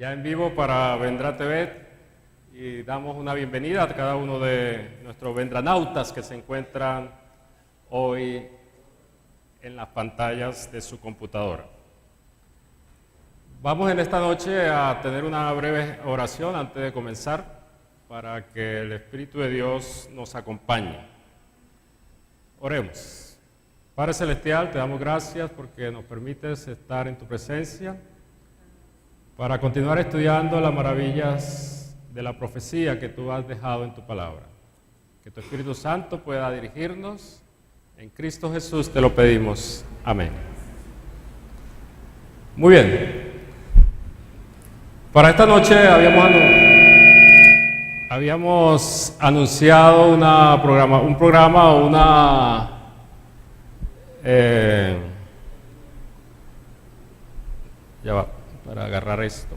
Ya en vivo para Vendrá TV, y damos una bienvenida a cada uno de nuestros vendranautas que se encuentran hoy en las pantallas de su computadora. Vamos en esta noche a tener una breve oración antes de comenzar para que el Espíritu de Dios nos acompañe. Oremos. Padre Celestial, te damos gracias porque nos permites estar en tu presencia para continuar estudiando las maravillas de la profecía que tú has dejado en tu palabra. Que tu Espíritu Santo pueda dirigirnos. En Cristo Jesús te lo pedimos. Amén. Muy bien. Para esta noche habíamos anunciado un programa o ya va, para agarrar esto.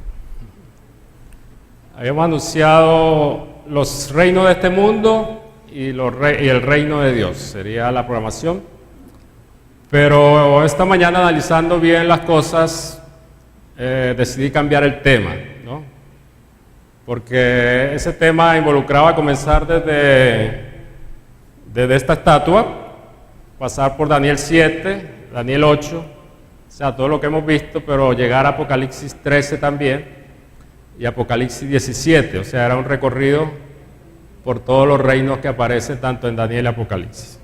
Habíamos anunciado los reinos de este mundo y el reino de Dios, sería la programación. Pero esta mañana, analizando bien las cosas, decidí cambiar el tema, ¿no? Porque ese tema involucraba comenzar desde esta estatua, pasar por Daniel 7, Daniel 8, o sea, todo lo que hemos visto, pero llegar a Apocalipsis 13 también y Apocalipsis 17, o sea, era un recorrido por todos los reinos que aparecen tanto en Daniel y Apocalipsis.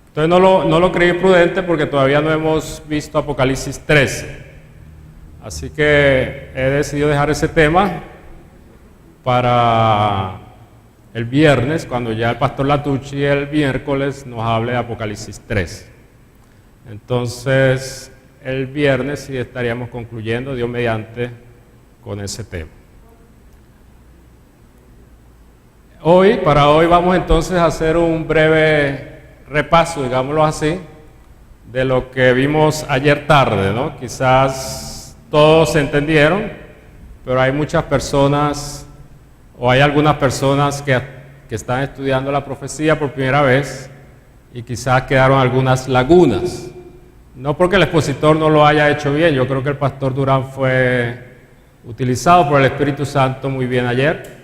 Entonces no lo creí prudente porque todavía no hemos visto Apocalipsis 13, así que he decidido dejar ese tema para el viernes, cuando ya el pastor Latucci el miércoles nos hable de Apocalipsis 13. Entonces, el viernes sí estaríamos concluyendo, Dios mediante, con ese tema. Para hoy vamos entonces a hacer un breve repaso, digámoslo así, de lo que vimos ayer tarde, ¿no? Quizás todos se entendieron, pero hay muchas personas, o hay algunas personas que están estudiando la profecía por primera vez y quizás quedaron algunas lagunas. No porque el expositor no lo haya hecho bien, yo creo que el pastor Durán fue utilizado por el Espíritu Santo muy bien ayer,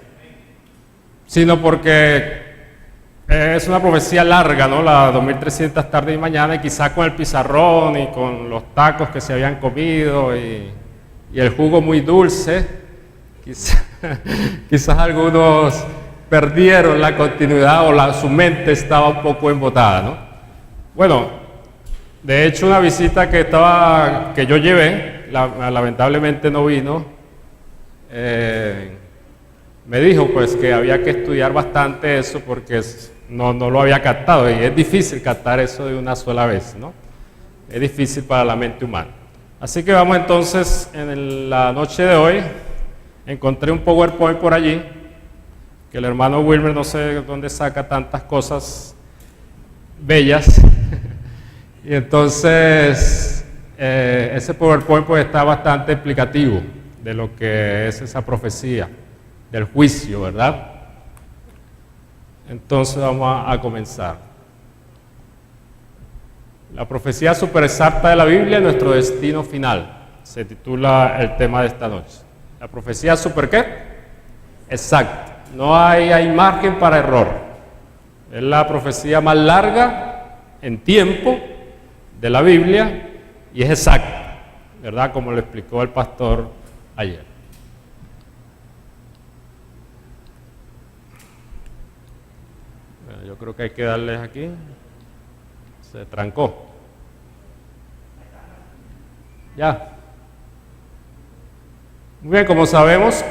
sino porque es una profecía larga, ¿no? Las 2300 tarde y mañana, y quizás con el pizarrón y con los tacos que se habían comido y el jugo muy dulce, quizás algunos perdieron la continuidad o su mente estaba un poco embotada, ¿no? Bueno, de hecho una visita que yo llevé, lamentablemente no vino, me dijo pues que había que estudiar bastante eso porque no lo había captado, y es difícil captar eso de una sola vez, ¿no? Es difícil para la mente humana. Así que vamos entonces, en la noche de hoy, encontré un PowerPoint por allí, que el hermano Wilmer no sé dónde saca tantas cosas bellas, y entonces ese PowerPoint pues está bastante explicativo de lo que es esa profecía del juicio, ¿verdad? Entonces vamos a comenzar. La profecía superexacta de la Biblia, nuestro destino final, se titula el tema de esta noche. La profecía super ¿qué? Exacta. No hay margen para error. Es la profecía más larga en tiempo de la Biblia y es exacta, ¿verdad? Como lo explicó el pastor ayer. Bueno, yo creo que hay que darles aquí. Se trancó. Ya. Muy bien, como sabemos,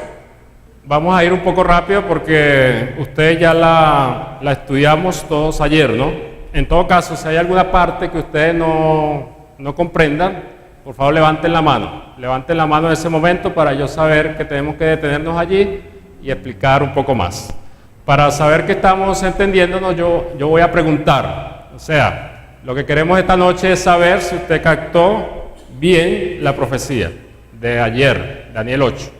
vamos a ir un poco rápido porque ustedes ya la estudiamos todos ayer, ¿no? En todo caso, si hay alguna parte que ustedes no comprendan, por favor levanten la mano. Levanten la mano en ese momento para yo saber que tenemos que detenernos allí y explicar un poco más. Para saber que estamos entendiéndonos, yo voy a preguntar. O sea, lo que queremos esta noche es saber si usted captó bien la profecía de ayer, Daniel 8.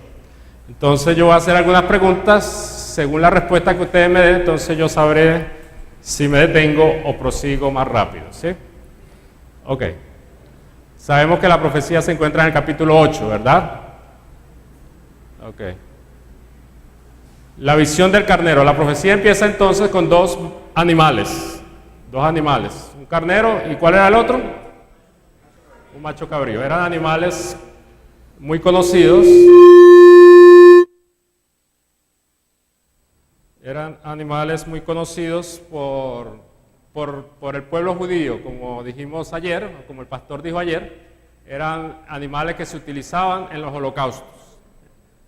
Entonces yo voy a hacer algunas preguntas, según la respuesta que ustedes me den, entonces yo sabré si me detengo o prosigo más rápido, ¿sí? Ok. Sabemos que la profecía se encuentra en el capítulo 8, ¿verdad? Ok. La visión del carnero. La profecía empieza entonces con dos animales. Dos animales. Un carnero, ¿y cuál era el otro? Un macho cabrío. Eran animales muy conocidos. Eran animales muy conocidos por el pueblo judío, como dijimos ayer, o como el pastor dijo ayer, eran animales que se utilizaban en los holocaustos,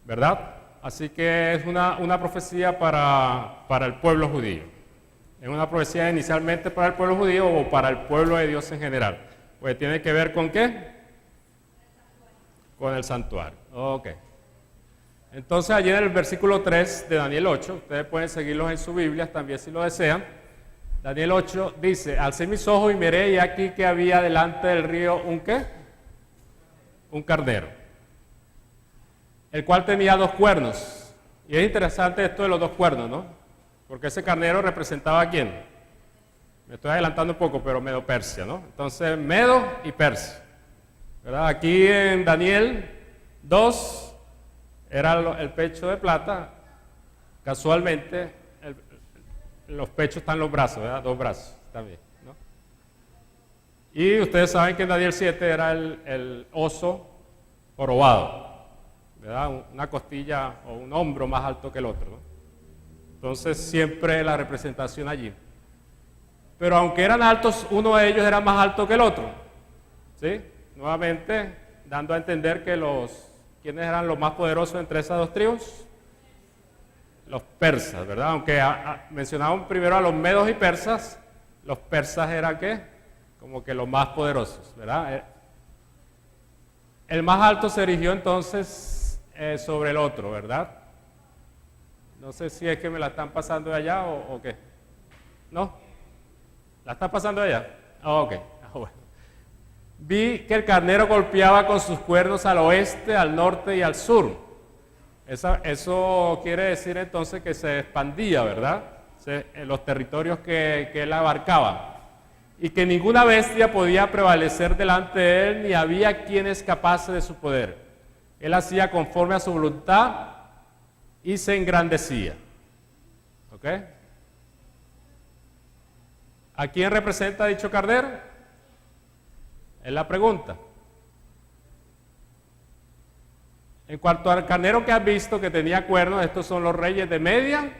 ¿verdad? Así que es una profecía para el pueblo judío. Es una profecía inicialmente para el pueblo judío o para el pueblo de Dios en general. Pues tiene que ver con ¿qué? Con el santuario. Ok. Entonces allí en el versículo 3 de Daniel 8, ustedes pueden seguirlos en su Biblia también si lo desean. Daniel 8 dice, alcé mis ojos y miré y aquí que había delante del río un ¿qué? Un carnero, el cual tenía dos cuernos. Y es interesante esto de los dos cuernos, ¿no? Porque ese carnero representaba ¿a quién? Me estoy adelantando un poco, pero Medo Persia, ¿no? Entonces Medo y Persia, ¿verdad? Aquí en Daniel 2 era el pecho de plata, casualmente en los pechos están los brazos, ¿verdad? Dos brazos también, ¿no? Y ustedes saben que en Daniel 7 era el oso jorobado, ¿verdad? Una costilla o un hombro más alto que el otro, ¿no? Entonces siempre la representación allí. Pero aunque eran altos, uno de ellos era más alto que el otro, ¿sí? Nuevamente dando a entender que ¿quiénes eran los más poderosos entre esas dos tribus? Los persas, ¿verdad? Aunque mencionaban primero a los medos y persas, los persas eran ¿qué? Como que los más poderosos, ¿verdad? El más alto se erigió entonces sobre el otro, ¿verdad? No sé si es que me la están pasando de allá o qué. ¿No? ¿La están pasando de allá? Ok. Bueno. Vi que el carnero golpeaba con sus cuernos al oeste, al norte y al sur. Eso quiere decir entonces que se expandía, ¿verdad? En los territorios que él abarcaba. Y que ninguna bestia podía prevalecer delante de él, ni había quien escapase de su poder. Él hacía conforme a su voluntad y se engrandecía. ¿Ok? ¿A quién representa dicho carnero? Es la pregunta. En cuanto al carnero que has visto que tenía cuernos, estos son los reyes de Media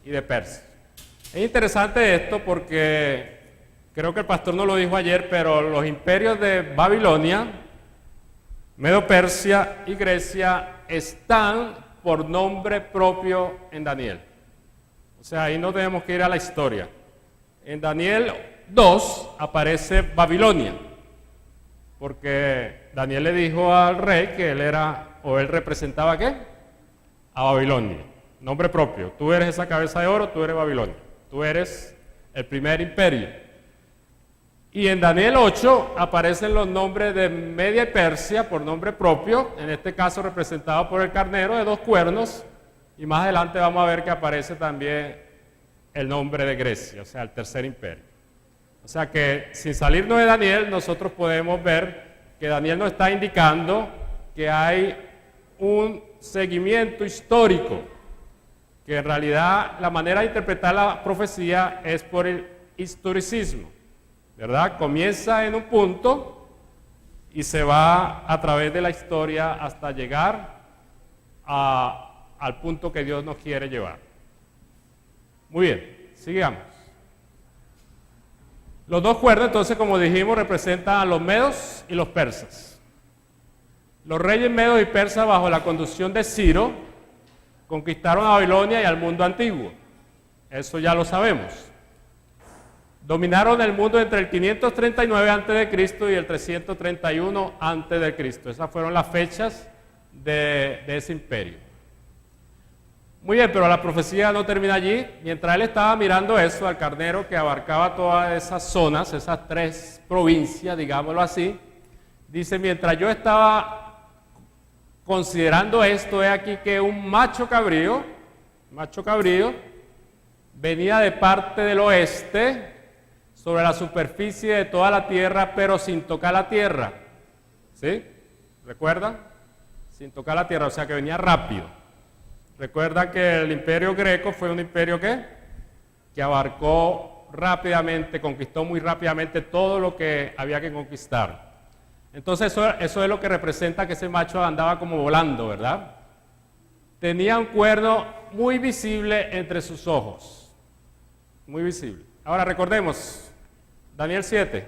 y de Persia. Es interesante esto porque creo que el pastor no lo dijo ayer, pero los imperios de Babilonia, Medo-Persia y Grecia están por nombre propio en Daniel. O sea, ahí no tenemos que ir a la historia. En Daniel 2 aparece Babilonia, porque Daniel le dijo al rey que él representaba ¿qué? A Babilonia, nombre propio. Tú eres esa cabeza de oro, tú eres Babilonia, tú eres el primer imperio. Y en Daniel 8 aparecen los nombres de Media y Persia por nombre propio, en este caso representado por el carnero de dos cuernos, y más adelante vamos a ver que aparece también el nombre de Grecia, o sea, el tercer imperio. O sea que sin salirnos de Daniel, nosotros podemos ver que Daniel nos está indicando que hay un seguimiento histórico, que en realidad la manera de interpretar la profecía es por el historicismo, ¿verdad? Comienza en un punto y se va a través de la historia hasta llegar al punto que Dios nos quiere llevar. Muy bien, sigamos. Los dos cuernos, entonces, como dijimos, representan a los medos y los persas. Los reyes medos y persas, bajo la conducción de Ciro, conquistaron a Babilonia y al mundo antiguo. Eso ya lo sabemos. Dominaron el mundo entre el 539 a.C. y el 331 a.C. Esas fueron las fechas de ese imperio. Muy bien, pero la profecía no termina allí. Mientras él estaba mirando eso, al carnero que abarcaba todas esas zonas, esas tres provincias, digámoslo así, dice, mientras yo estaba considerando esto, he aquí que un macho cabrío, venía de parte del oeste sobre la superficie de toda la tierra, pero sin tocar la tierra. ¿Sí? ¿Recuerdan? sin tocar la tierra, o sea que venía rápido. Recuerda que el imperio greco fue un imperio que abarcó rápidamente, conquistó muy rápidamente todo lo que había que conquistar. Entonces eso es lo que representa que ese macho andaba como volando, ¿verdad? Tenía un cuerno muy visible entre sus ojos, muy visible. Ahora recordemos, Daniel 7,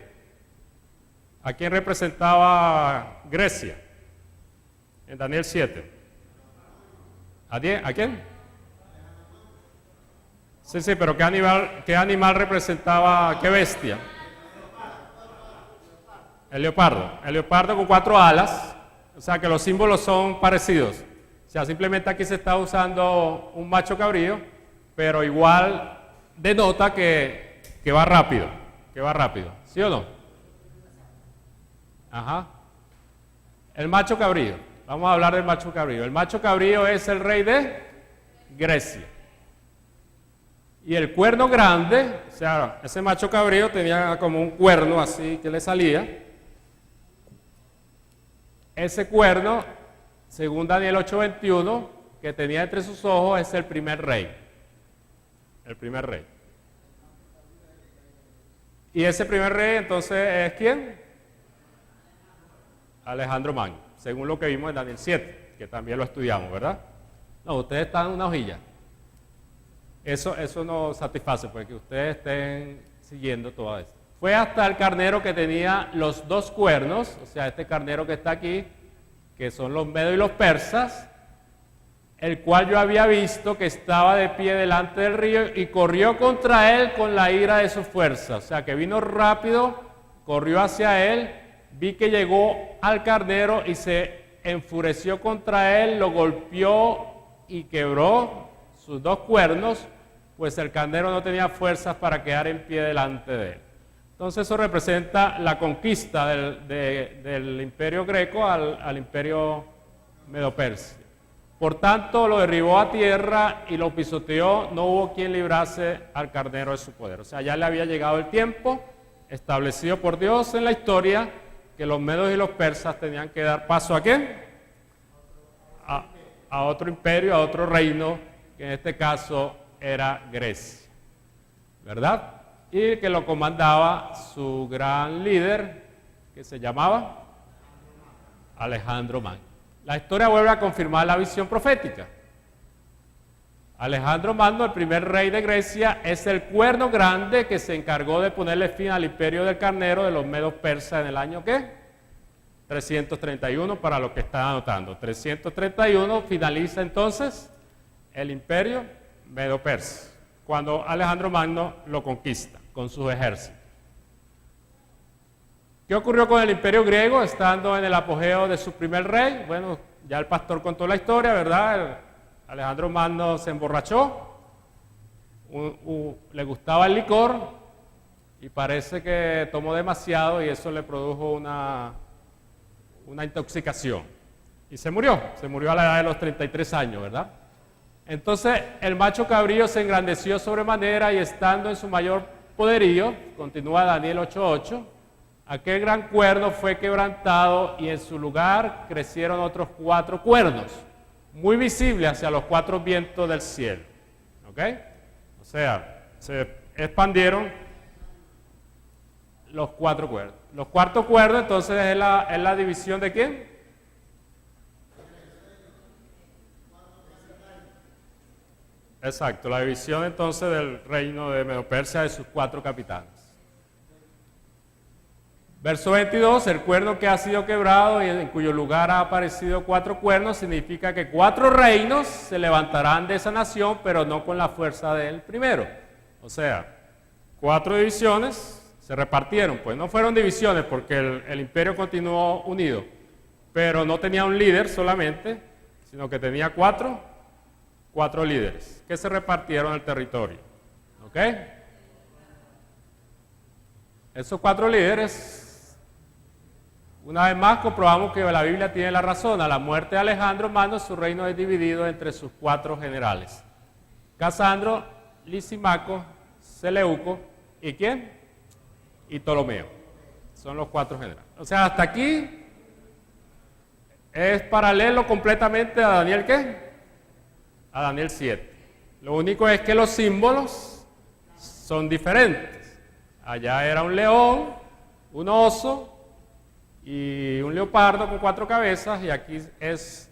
¿a quién representaba Grecia? En Daniel 7. ¿A quién? Sí, pero ¿qué animal representaba, qué bestia? El leopardo con 4 alas, o sea que los símbolos son parecidos. O sea, simplemente aquí se está usando un macho cabrío, pero igual denota que va rápido, ¿sí o no? Ajá. El macho cabrío, vamos a hablar del macho cabrío. El macho cabrío es el rey de Grecia. Y el cuerno grande, o sea, ese macho cabrío tenía como un cuerno así que le salía. Ese cuerno, según Daniel 8:21, que tenía entre sus ojos, es el primer rey. El primer rey. Y ese primer rey, entonces, ¿es quién? Alejandro Magno, según lo que vimos en Daniel 7, que también lo estudiamos, ¿verdad? No, ustedes están en una hojilla. Eso no satisface, porque ustedes estén siguiendo todo esto. Fue hasta el carnero que tenía los 2 cuernos, o sea, este carnero que está aquí, que son los medos y los persas, el cual yo había visto que estaba de pie delante del río y corrió contra él con la ira de su fuerza. O sea, que vino rápido, corrió hacia él, vi que llegó al carnero y se enfureció contra él, lo golpeó y quebró sus 2 cuernos, pues el carnero no tenía fuerzas para quedar en pie delante de él. Entonces eso representa la conquista del imperio greco al imperio medo-persia. Por tanto, lo derribó a tierra y lo pisoteó, no hubo quien librase al carnero de su poder. O sea, ya le había llegado el tiempo establecido por Dios en la historia que los medos y los persas tenían que dar paso ¿a quién? A otro imperio, a otro reino, que en este caso era Grecia, ¿verdad? Y que lo comandaba su gran líder, que se llamaba Alejandro Magno. La historia vuelve a confirmar la visión profética. Alejandro Magno, el primer rey de Grecia, es el cuerno grande que se encargó de ponerle fin al imperio del carnero de los medos persas en el año ¿qué? 331, para los que están anotando. 331 finaliza entonces el imperio medo-persa, cuando Alejandro Magno lo conquista con sus ejércitos. ¿Qué ocurrió con el imperio griego estando en el apogeo de su primer rey? Bueno, ya el pastor contó la historia, ¿verdad? Alejandro Magno se emborrachó, le gustaba el licor y parece que tomó demasiado y eso le produjo una intoxicación. Y se murió a la edad de los 33 años, ¿verdad? Entonces el macho cabrío se engrandeció sobremanera y estando en su mayor poderío, continúa Daniel 8:8, aquel gran cuerno fue quebrantado y en su lugar crecieron otros 4 cuernos, muy visibles hacia los 4 vientos del cielo. ¿Ok? O sea, se expandieron los 4 cuernos. Los 4 cuernos entonces es la división de ¿quién? Exacto, la división entonces del reino de Medo-Persia de sus 4 capitanes. Verso 22, el cuerno que ha sido quebrado y en cuyo lugar ha aparecido 4 cuernos, significa que 4 reinos se levantarán de esa nación, pero no con la fuerza del primero. O sea, 4 divisiones se repartieron, pues no fueron divisiones porque el imperio continuó unido, pero no tenía un líder solamente, sino que tenía 4 líderes que se repartieron el territorio. ¿Ok? Esos 4 líderes, una vez más comprobamos que la Biblia tiene la razón. A la muerte de Alejandro Magno, su reino es dividido entre sus 4 generales: Casandro, Lisimaco, Seleuco y ¿quién? Y Ptolomeo. Son los 4 generales. O sea, hasta aquí es paralelo completamente a Daniel, ¿qué? A Daniel 7. Lo único es que los símbolos son diferentes. Allá era un león, un oso y un leopardo con 4 cabezas, y aquí es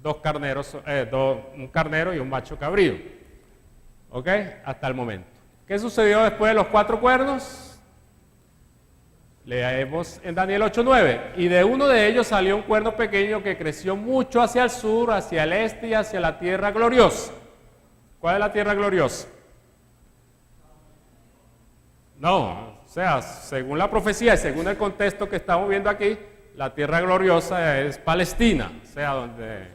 2 carneros, un carnero y un macho cabrío. ¿Ok? Hasta el momento. ¿Qué sucedió después de los 4 cuernos? Leemos en Daniel 8:9. Y de uno de ellos salió un cuerno pequeño que creció mucho hacia el sur, hacia el este y hacia la tierra gloriosa. ¿Cuál es la tierra gloriosa? No, o sea, según la profecía y según el contexto que estamos viendo aquí, la tierra gloriosa es Palestina, o sea, donde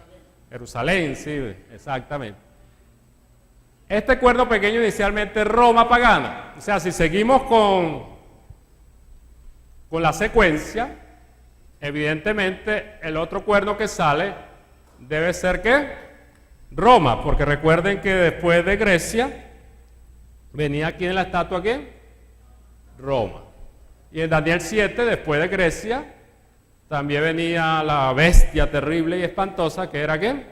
Jerusalén, sí, exactamente. Este cuerno pequeño inicialmente es Roma pagana. O sea, si seguimos con la secuencia, evidentemente el otro cuerno que sale debe ser ¿qué? Roma, porque recuerden que después de Grecia venía aquí en la estatua ¿qué? Roma. Y en Daniel 7, después de Grecia, también venía la bestia terrible y espantosa que era ¿qué?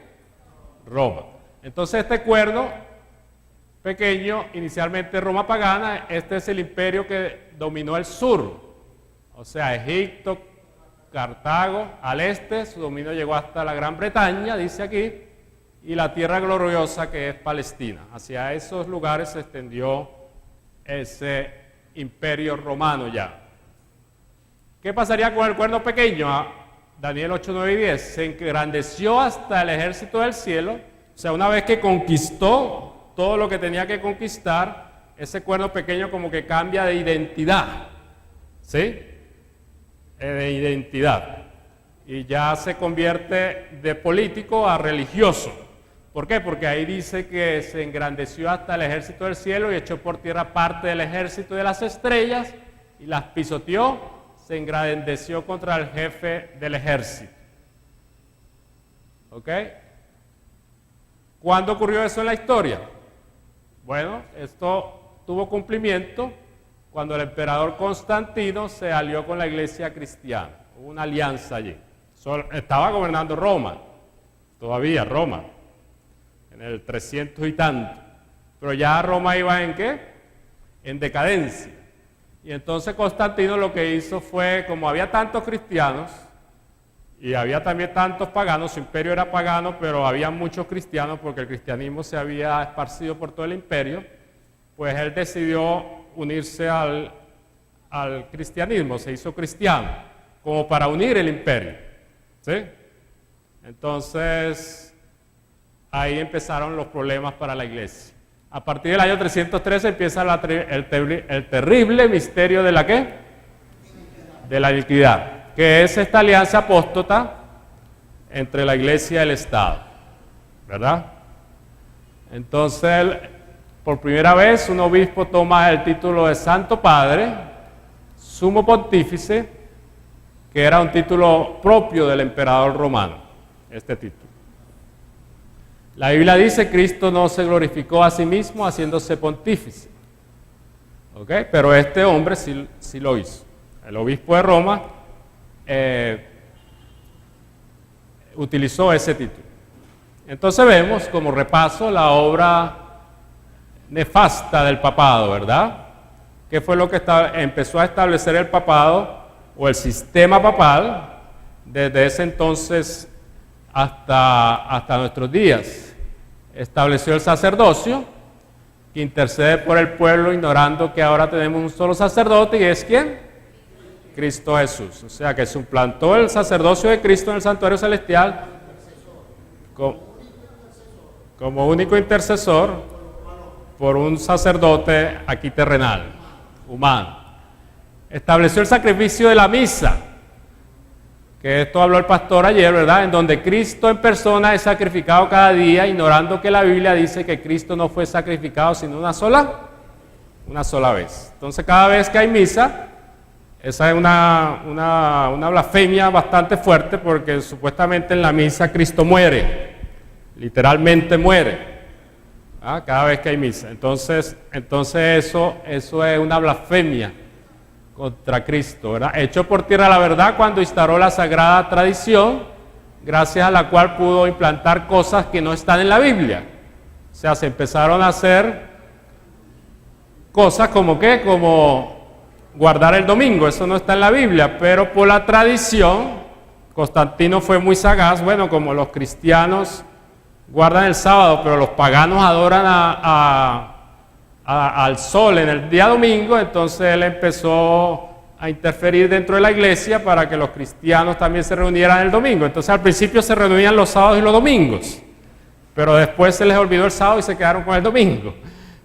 Roma. Entonces este cuerno pequeño, inicialmente Roma pagana, este es el imperio que dominó el sur. O sea, Egipto, Cartago, al este, su dominio llegó hasta la Gran Bretaña, dice aquí, y la tierra gloriosa que es Palestina. Hacia esos lugares se extendió ese imperio romano ya. ¿Qué pasaría con el cuerno pequeño? Daniel 8, 9 y 10. Se engrandeció hasta el ejército del cielo, o sea, una vez que conquistó todo lo que tenía que conquistar, ese cuerno pequeño como que cambia de identidad, ¿sí? De identidad, y ya se convierte de político a religioso. ¿Por qué? Porque ahí dice que se engrandeció hasta el ejército del cielo y echó por tierra parte del ejército de las estrellas y las pisoteó, se engrandeció contra el jefe del ejército. ¿Ok? ¿Cuándo ocurrió eso en la historia? Bueno, esto tuvo cumplimiento cuando el emperador Constantino se alió con la iglesia cristiana. Hubo una alianza allí. Estaba gobernando Roma, todavía Roma, en el 300 y tanto. Pero ya Roma iba ¿en qué? En decadencia. Y entonces Constantino lo que hizo fue, como había tantos cristianos y había también tantos paganos, su imperio era pagano, pero había muchos cristianos porque el cristianismo se había esparcido por todo el imperio, pues él decidió unirse al cristianismo, se hizo cristiano, como para unir el imperio, ¿sí? Entonces, ahí empezaron los problemas para la iglesia. A partir del año 313 empieza el terrible misterio de la ¿qué? De la iniquidad, que es esta alianza apóstata entre la iglesia y el Estado, ¿verdad? Entonces, por primera vez un obispo toma el título de Santo Padre, Sumo Pontífice, que era un título propio del emperador romano, este título. La Biblia dice, Cristo no se glorificó a sí mismo haciéndose pontífice, ¿ok? Pero este hombre sí lo hizo. El obispo de Roma utilizó ese título. Entonces vemos como repaso la obra nefasta del papado, ¿verdad? ¿Qué fue lo que empezó a establecer el papado o el sistema papal desde ese entonces hasta nuestros días? Estableció el sacerdocio que intercede por el pueblo, ignorando que ahora tenemos un solo sacerdote, y es ¿quién? Cristo Jesús. O sea que suplantó el sacerdocio de Cristo en el santuario celestial como único intercesor por un sacerdote aquí terrenal, humano. Estableció el sacrificio de la misa, que esto habló el pastor ayer, ¿verdad? En donde Cristo en persona es sacrificado cada día, ignorando que la Biblia dice que Cristo no fue sacrificado sino una sola vez. Entonces cada vez que hay misa, esa es una blasfemia bastante fuerte, porque supuestamente en la misa Cristo muere, literalmente muere. Cada vez que hay misa. Entonces eso es una blasfemia contra Cristo, ¿verdad? Echó por tierra la verdad cuando instauró la sagrada tradición gracias a la cual pudo implantar cosas que no están en la Biblia. O sea, se empezaron a hacer cosas como ¿qué? Como guardar el domingo, eso no está en la Biblia, pero por la tradición, Constantino fue muy sagaz, bueno, como los cristianos guardan el sábado, pero los paganos adoran al sol en el día domingo, entonces él empezó a interferir dentro de la iglesia para que los cristianos también se reunieran el domingo. Entonces al principio se reunían los sábados y los domingos, pero después se les olvidó el sábado y se quedaron con el domingo.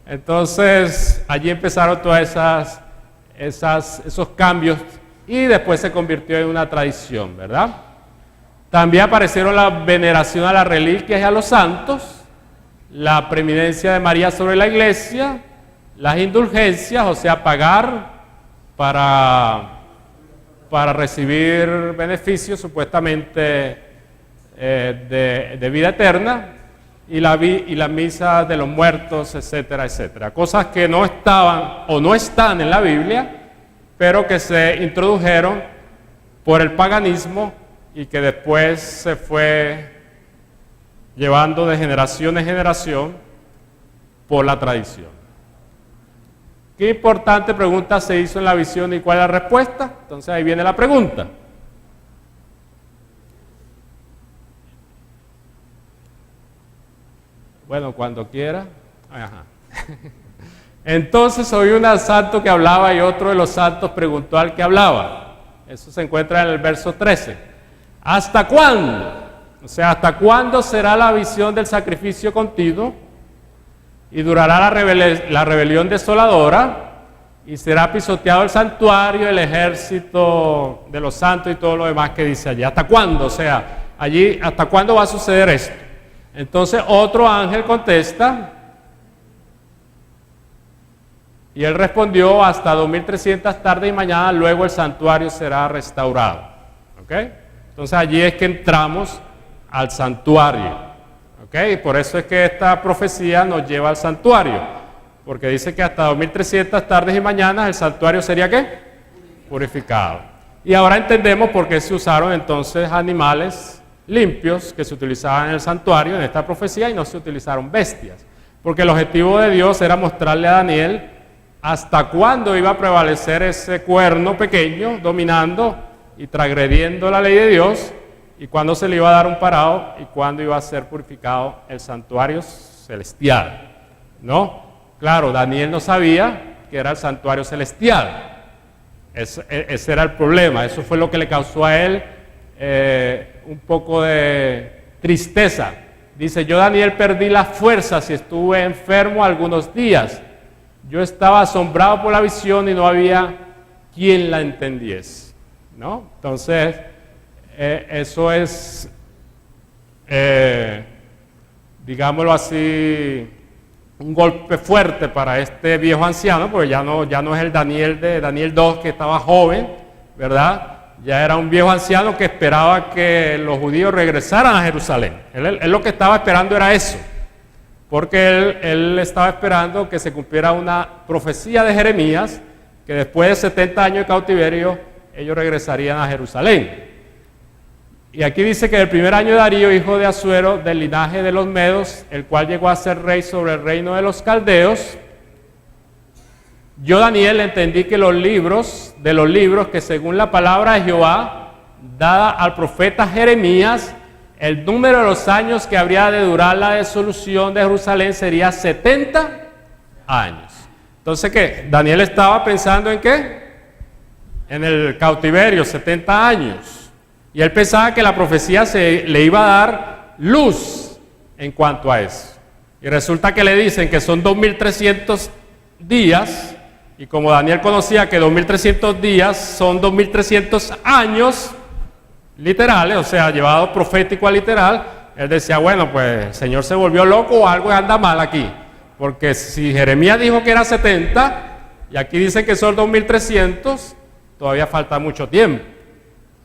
Entonces allí empezaron todas esos cambios y después se convirtió en una tradición, ¿verdad? También aparecieron la veneración a las reliquias y a los santos, la preeminencia de María sobre la iglesia, las indulgencias, o sea, pagar para recibir beneficios supuestamente de vida eterna, y la misa de los muertos, etcétera, etcétera. Cosas que no estaban o no están en la Biblia, pero que se introdujeron por el paganismo y que después se fue llevando de generación en generación por la tradición. ¿Qué importante pregunta se hizo en la visión y cuál es la respuesta? Entonces ahí viene la pregunta. Bueno, cuando quiera. Ajá. Entonces oí un santo que hablaba y otro de los santos preguntó al que hablaba. Eso se encuentra en el verso 13. ¿Hasta cuándo? O sea, ¿hasta cuándo será la visión del sacrificio continuo? Y durará la rebelión desoladora, y será pisoteado el santuario, el ejército de los santos y todo lo demás que dice allí. ¿Hasta cuándo? O sea, allí, ¿hasta cuándo va a suceder esto? Entonces otro ángel contesta, y él respondió: hasta 2300 tardes y mañana, luego el santuario será restaurado. ¿Ok? Entonces allí es que entramos al santuario. ¿Ok? Y por eso es que esta profecía nos lleva al santuario, porque dice que hasta 2300 tardes y mañanas el santuario sería ¿qué? Purificado. Y ahora entendemos por qué se usaron entonces animales limpios que se utilizaban en el santuario en esta profecía y no se utilizaron bestias, porque el objetivo de Dios era mostrarle a Daniel hasta cuándo iba a prevalecer ese cuerno pequeño dominando y transgrediendo la ley de Dios, y cuándo se le iba a dar un parado y cuándo iba a ser purificado el santuario celestial, ¿no? Claro, Daniel no sabía que era el santuario celestial. Ese era el problema, eso fue lo que le causó a él un poco de tristeza. Dice: yo, Daniel, perdí las fuerzas y estuve enfermo algunos días. Yo estaba asombrado por la visión y no había quien la entendiese, ¿no? Entonces, eso es, digámoslo así, un golpe fuerte para este viejo anciano, porque ya no es el Daniel de Daniel 2 que estaba joven, ¿verdad? Ya era un viejo anciano que esperaba que los judíos regresaran a Jerusalén. Él lo que estaba esperando era eso, porque él estaba esperando que se cumpliera una profecía de Jeremías, que después de 70 años de cautiverio, ellos regresarían a Jerusalén. Y aquí dice que el primer año de Darío, hijo de Asuero, del linaje de los Medos, el cual llegó a ser rey sobre el reino de los caldeos, yo, Daniel, entendí que los libros que según la palabra de Jehová, dada al profeta Jeremías, el número de los años que habría de durar la disolución de Jerusalén sería 70 años. Entonces, ¿qué? Daniel estaba pensando en ¿qué? En el cautiverio, 70 años. Y él pensaba que la profecía le iba a dar luz en cuanto a eso. Y resulta que le dicen que son 2300 días, y como Daniel conocía que 2300 días son 2300 años literales, o sea, llevado profético a literal, él decía: bueno, pues el Señor se volvió loco o algo anda mal aquí, porque si Jeremías dijo que era 70 y aquí dice que son 2300, todavía falta mucho tiempo.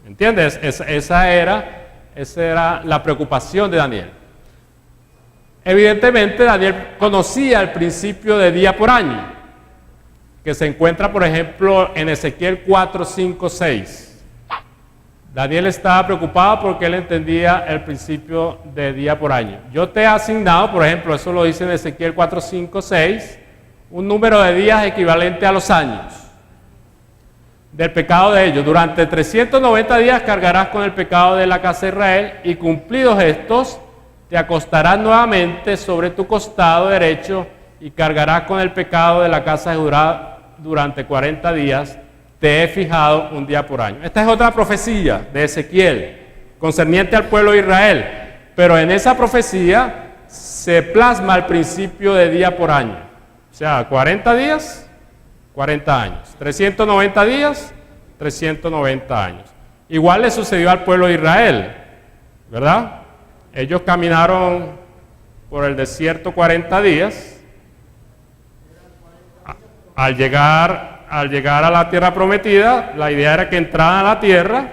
¿Entiendes? Esa era la preocupación de Daniel. Evidentemente Daniel conocía el principio de día por año, que se encuentra, por ejemplo, en Ezequiel 4, 5, 6. Daniel estaba preocupado porque él entendía el principio de día por año. Yo te he asignado, por ejemplo, eso lo dice en Ezequiel 4, 5, 6, un número de días equivalente a los años del pecado de ellos. Durante 390 días cargarás con el pecado de la casa de Israel, y cumplidos estos, te acostarás nuevamente sobre tu costado derecho y cargarás con el pecado de la casa de Judá durante 40 días. Te he fijado un día por año. Esta es otra profecía de Ezequiel concerniente al pueblo de Israel, pero en esa profecía se plasma el principio de día por año. O sea, 40 días, 40 años. 390 días, 390 años. Igual le sucedió al pueblo de Israel, ¿verdad? Ellos caminaron por el desierto 40 días. Al llegar a la tierra prometida, la idea era que entraran a la tierra,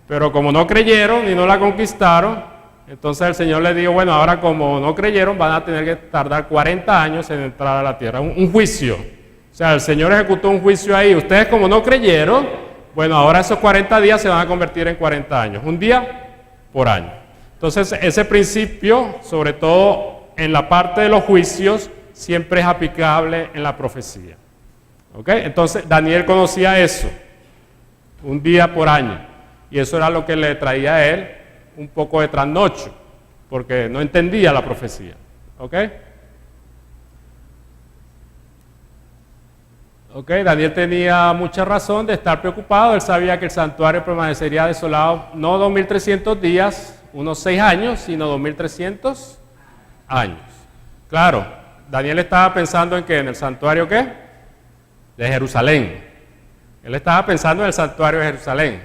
pero como no creyeron y no la conquistaron, entonces el Señor les dijo, bueno, ahora como no creyeron, van a tener que tardar 40 años en entrar a la tierra, un juicio. O sea, el Señor ejecutó un juicio ahí. Ustedes como no creyeron, bueno, ahora esos 40 días se van a convertir en 40 años, un día por año. Entonces, ese principio, sobre todo en la parte de los juicios, siempre es aplicable en la profecía. ¿Ok? Entonces, Daniel conocía eso, un día por año, y eso era lo que le traía a él un poco de trasnocho, porque no entendía la profecía. ¿Ok? Ok, Daniel tenía mucha razón de estar preocupado. Él sabía que el santuario permanecería desolado no 2300 días, unos 6 años, sino 2300 años. Claro, Daniel estaba pensando en que en el santuario, ¿qué? De Jerusalén. Él estaba pensando en el santuario de Jerusalén.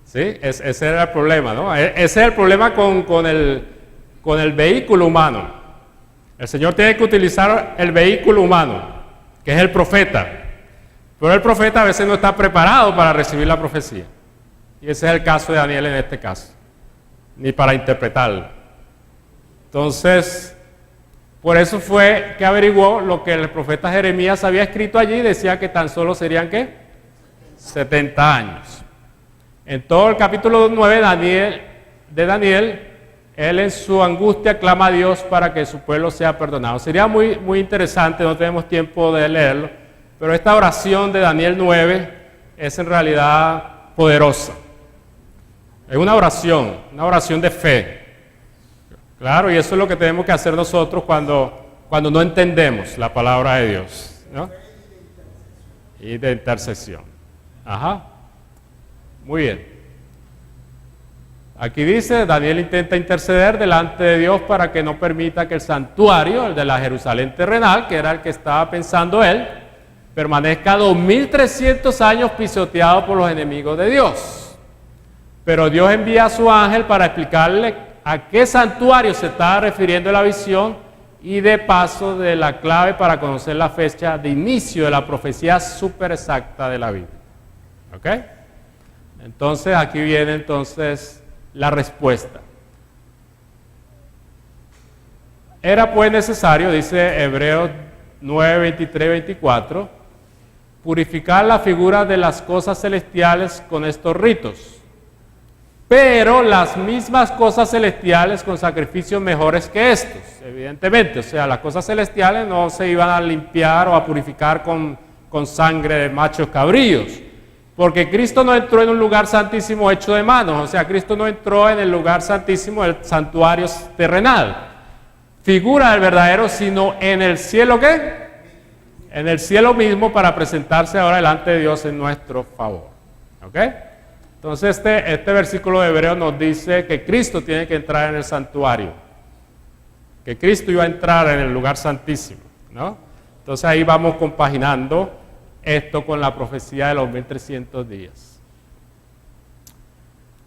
¿Sí? Ese era el problema, ¿no? Ese es el problema con el vehículo humano. El Señor tiene que utilizar el vehículo humano, que es el profeta. Pero el profeta a veces no está preparado para recibir la profecía. Y ese es el caso de Daniel en este caso, ni para interpretarlo. Entonces, por eso fue que averiguó lo que el profeta Jeremías había escrito allí. Decía que tan solo serían, ¿qué? 70 años. En todo el capítulo 9 de Daniel, él en su angustia clama a Dios para que su pueblo sea perdonado. Sería muy, muy interesante, no tenemos tiempo de leerlo, pero esta oración de Daniel 9 es en realidad poderosa. Es una oración de fe. Claro, y eso es lo que tenemos que hacer nosotros cuando no entendemos la palabra de Dios, ¿no? Y de intercesión. Ajá. Muy bien. Aquí dice, Daniel intenta interceder delante de Dios para que no permita que el santuario, el de la Jerusalén terrenal, que era el que estaba pensando él, permanezca 2300 años pisoteado por los enemigos de Dios. Pero Dios envía a su ángel para explicarle a qué santuario se estaba refiriendo la visión, y de paso de la clave para conocer la fecha de inicio de la profecía súper exacta de la Biblia. ¿Ok? Entonces aquí viene la respuesta. Era pues necesario, dice Hebreos 9, 23, 24, purificar la figura de las cosas celestiales con estos ritos, pero las mismas cosas celestiales con sacrificios mejores que estos, evidentemente. O sea, las cosas celestiales no se iban a limpiar o a purificar con sangre de machos cabríos, porque Cristo no entró en un lugar santísimo hecho de manos. O sea, Cristo no entró en el lugar santísimo del santuario terrenal, figura del verdadero, sino en el cielo, ¿qué? En el cielo mismo, para presentarse ahora delante de Dios en nuestro favor. ¿Ok? Entonces este versículo de Hebreos nos dice que Cristo tiene que entrar en el santuario, que Cristo iba a entrar en el lugar santísimo, ¿no? Entonces ahí vamos compaginando esto con la profecía de los 1300 días.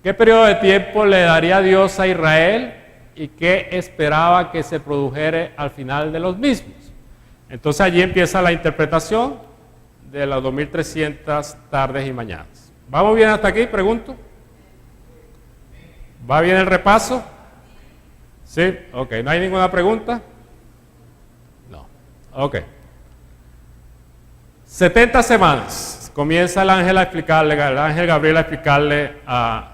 ¿Qué periodo de tiempo le daría Dios a Israel y qué esperaba que se produjera al final de los mismos? Entonces allí empieza la interpretación de las 2300 tardes y mañanas. ¿Vamos bien hasta aquí? Pregunto. ¿Va bien el repaso? ¿Sí? Ok. ¿No hay ninguna pregunta? No. Ok. 70 semanas. comienza el ángel Gabriel a explicarle a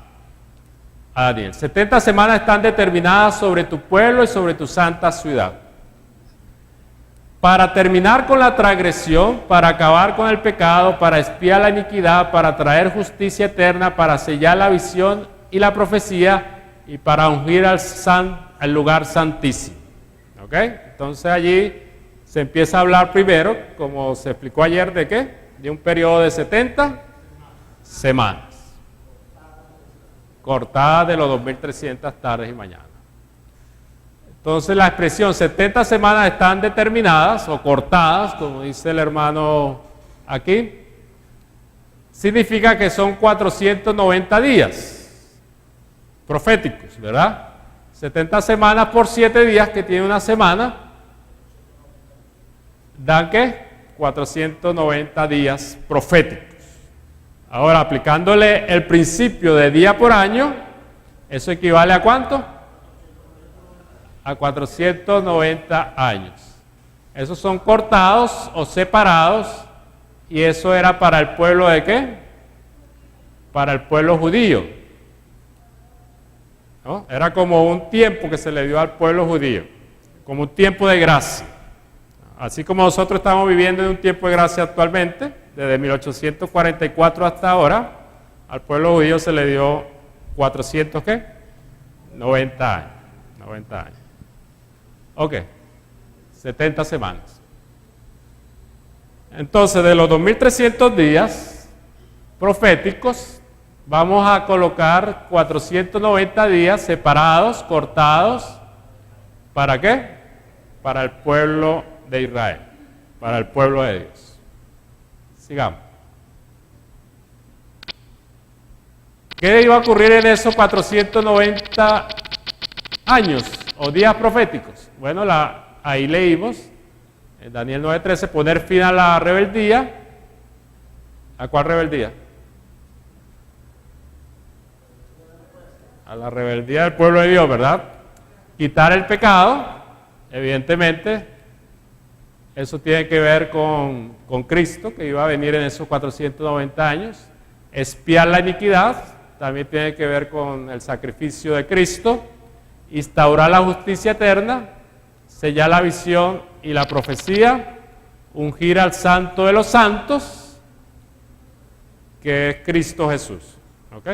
Daniel. 70 semanas están determinadas sobre tu pueblo y sobre tu santa ciudad, para terminar con la transgresión, para acabar con el pecado, para expiar la iniquidad, para traer justicia eterna, para sellar la visión y la profecía, y para ungir al lugar santísimo. ¿Ok? Entonces allí se empieza a hablar primero, como se explicó ayer, ¿de qué? De un periodo de 70 semanas, cortada de los 2300 tardes y mañanas. Entonces la expresión 70 semanas están determinadas o cortadas, como dice el hermano aquí, significa que son 490 días proféticos, ¿verdad? 70 semanas por 7 días, que tiene una semana, dan ¿qué? 490 días proféticos. Ahora, aplicándole el principio de día por año, ¿eso equivale a cuánto? A 490 años. Esos son cortados o separados, y eso era para el pueblo ¿de qué? Para el pueblo judío, ¿no? Era como un tiempo que se le dio al pueblo judío, como un tiempo de gracia. Así como nosotros estamos viviendo en un tiempo de gracia actualmente, desde 1844 hasta ahora, al pueblo judío se le dio 400 ¿qué? 90 años. 90 años. Ok, 70 semanas. Entonces, de los 2300 días proféticos, vamos a colocar 490 días separados, cortados, ¿para qué? Para el pueblo de Israel, para el pueblo de Dios. Sigamos. ¿Qué iba a ocurrir en esos 490 años o días proféticos? Bueno, ahí leímos en Daniel 9:13, poner fin a la rebeldía. ¿A cuál rebeldía? A la rebeldía del pueblo de Dios, ¿verdad? Quitar el pecado, evidentemente, eso tiene que ver con Cristo, que iba a venir en esos 490 años. Expiar la iniquidad, también tiene que ver con el sacrificio de Cristo. Instaurar la justicia eterna, sellar la visión y la profecía, ungir al santo de los santos, que es Cristo Jesús. ¿Ok?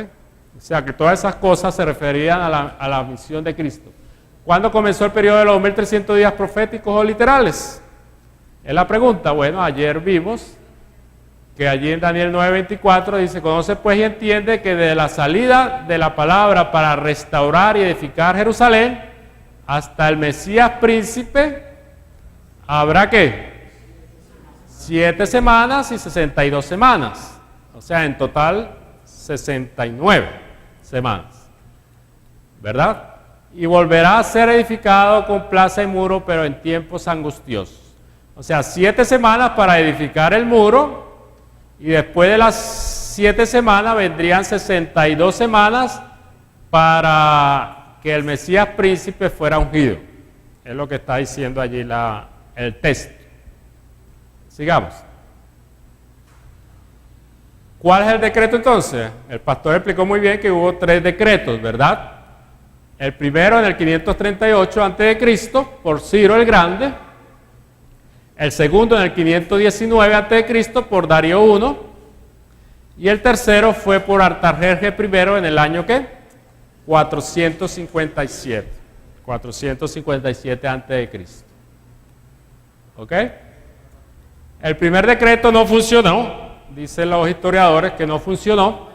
O sea que todas esas cosas se referían a la misión de Cristo. ¿Cuándo comenzó el periodo de los 2300 días proféticos o literales? Es la pregunta. Bueno, ayer vimos que allí en Daniel 9:24 dice: conoce pues y entiende que de la salida de la palabra para restaurar y edificar Jerusalén hasta el Mesías príncipe habrá ¿qué? 7 semanas y 62 semanas, o sea, en total 69 semanas, ¿verdad? Y volverá a ser edificado con plaza y muro, pero en tiempos angustiosos. O sea, 7 semanas para edificar el muro, y después de las 7 semanas vendrían 62 semanas para que el Mesías príncipe fuera ungido. Es lo que está diciendo allí el texto. Sigamos. ¿Cuál es el decreto entonces? El pastor explicó muy bien que hubo 3 decretos, ¿verdad? El primero en el 538 a.C. por Ciro el Grande. El segundo en el 519 a.C. por Darío I. Y el tercero fue por Artajerjes I en el año ¿qué? 457. 457 a.C. ¿Ok? El primer decreto no funcionó. Dicen los historiadores que no funcionó,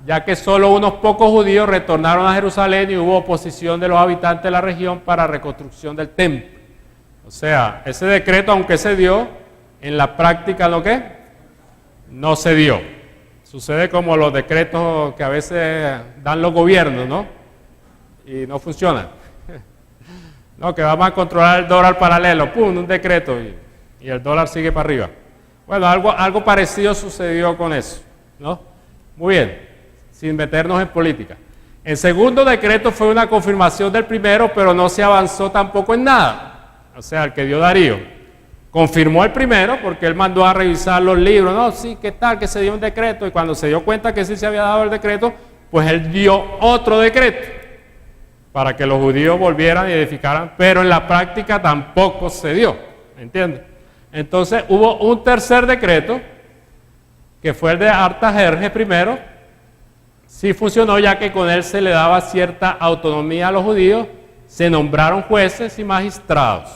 ya que solo unos pocos judíos retornaron a Jerusalén y hubo oposición de los habitantes de la región para reconstrucción del templo. O sea, ese decreto, aunque se dio, en la práctica ¿lo qué? No se dio. Sucede como los decretos que a veces dan los gobiernos, ¿no? Y no funcionan. No, que vamos a controlar el dólar paralelo, ¡pum!, un decreto y el dólar sigue para arriba. Bueno, algo parecido sucedió con eso, ¿no? Muy bien, sin meternos en política. El segundo decreto fue una confirmación del primero, pero no se avanzó tampoco en nada. O sea, el que dio Darío. confirmó el primero porque él mandó a revisar los libros, no, sí, ¿qué tal? Que se dio un decreto, y cuando se dio cuenta que sí se había dado el decreto, pues él dio otro decreto para que los judíos volvieran y edificaran, pero en la práctica tampoco se dio, ¿entiendes? Entonces hubo un tercer decreto, que fue el de Artajerjes primero, sí funcionó, ya que con él se le daba cierta autonomía a los judíos, se nombraron jueces y magistrados,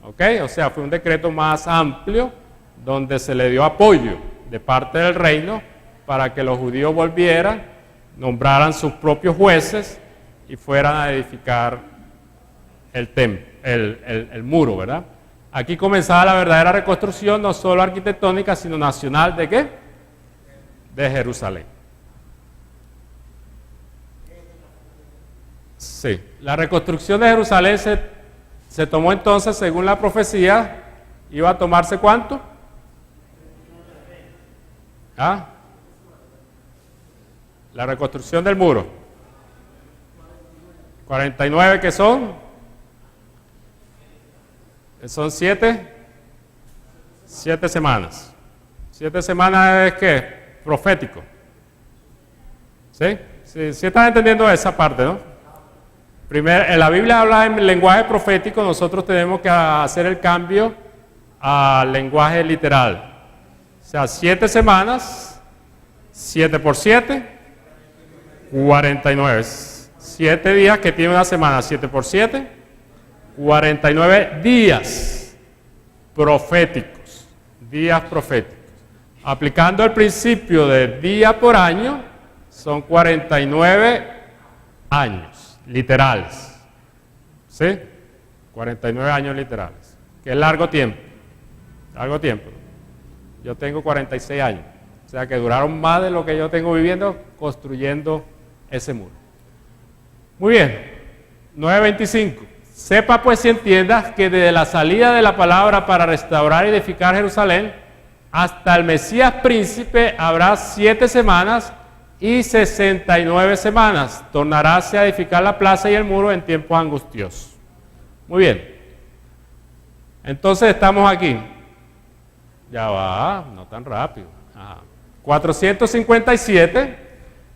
¿ok? O sea, fue un decreto más amplio, donde se le dio apoyo de parte del reino para que los judíos volvieran, nombraran sus propios jueces y fueran a edificar el muro, ¿verdad? Aquí comenzaba la verdadera reconstrucción, no solo arquitectónica, sino nacional, ¿de qué? De Jerusalén. Sí, la reconstrucción de Jerusalén se tomó entonces, según la profecía, iba a tomarse ¿cuánto? ¿Ah? La reconstrucción del muro. 49, ¿qué son? Son 7 semanas. 7 semanas es ¿qué? Profético. ¿Sí? Sí están entendiendo esa parte, ¿no? Primero, en la Biblia habla en lenguaje profético, nosotros tenemos que hacer el cambio al lenguaje literal. O sea, 7 semanas, 7 por 7, 49. 7 días que tiene una semana, 7 por 7, 49 días proféticos. Días proféticos. Aplicando el principio de día por año, son 49 años literales. ¿Sí? 49 años literales. Que es largo tiempo. Largo tiempo. Yo tengo 46 años. O sea que duraron más de lo que yo tengo viviendo construyendo ese muro. Muy bien. 9:25. Sepa pues y entiendas que desde la salida de la palabra para restaurar y edificar Jerusalén hasta el Mesías príncipe habrá 7 semanas y 69 semanas. Tornaráse a edificar la plaza y el muro en tiempos angustiosos. Muy bien. Entonces estamos aquí. Ya va, no tan rápido. Ajá. 457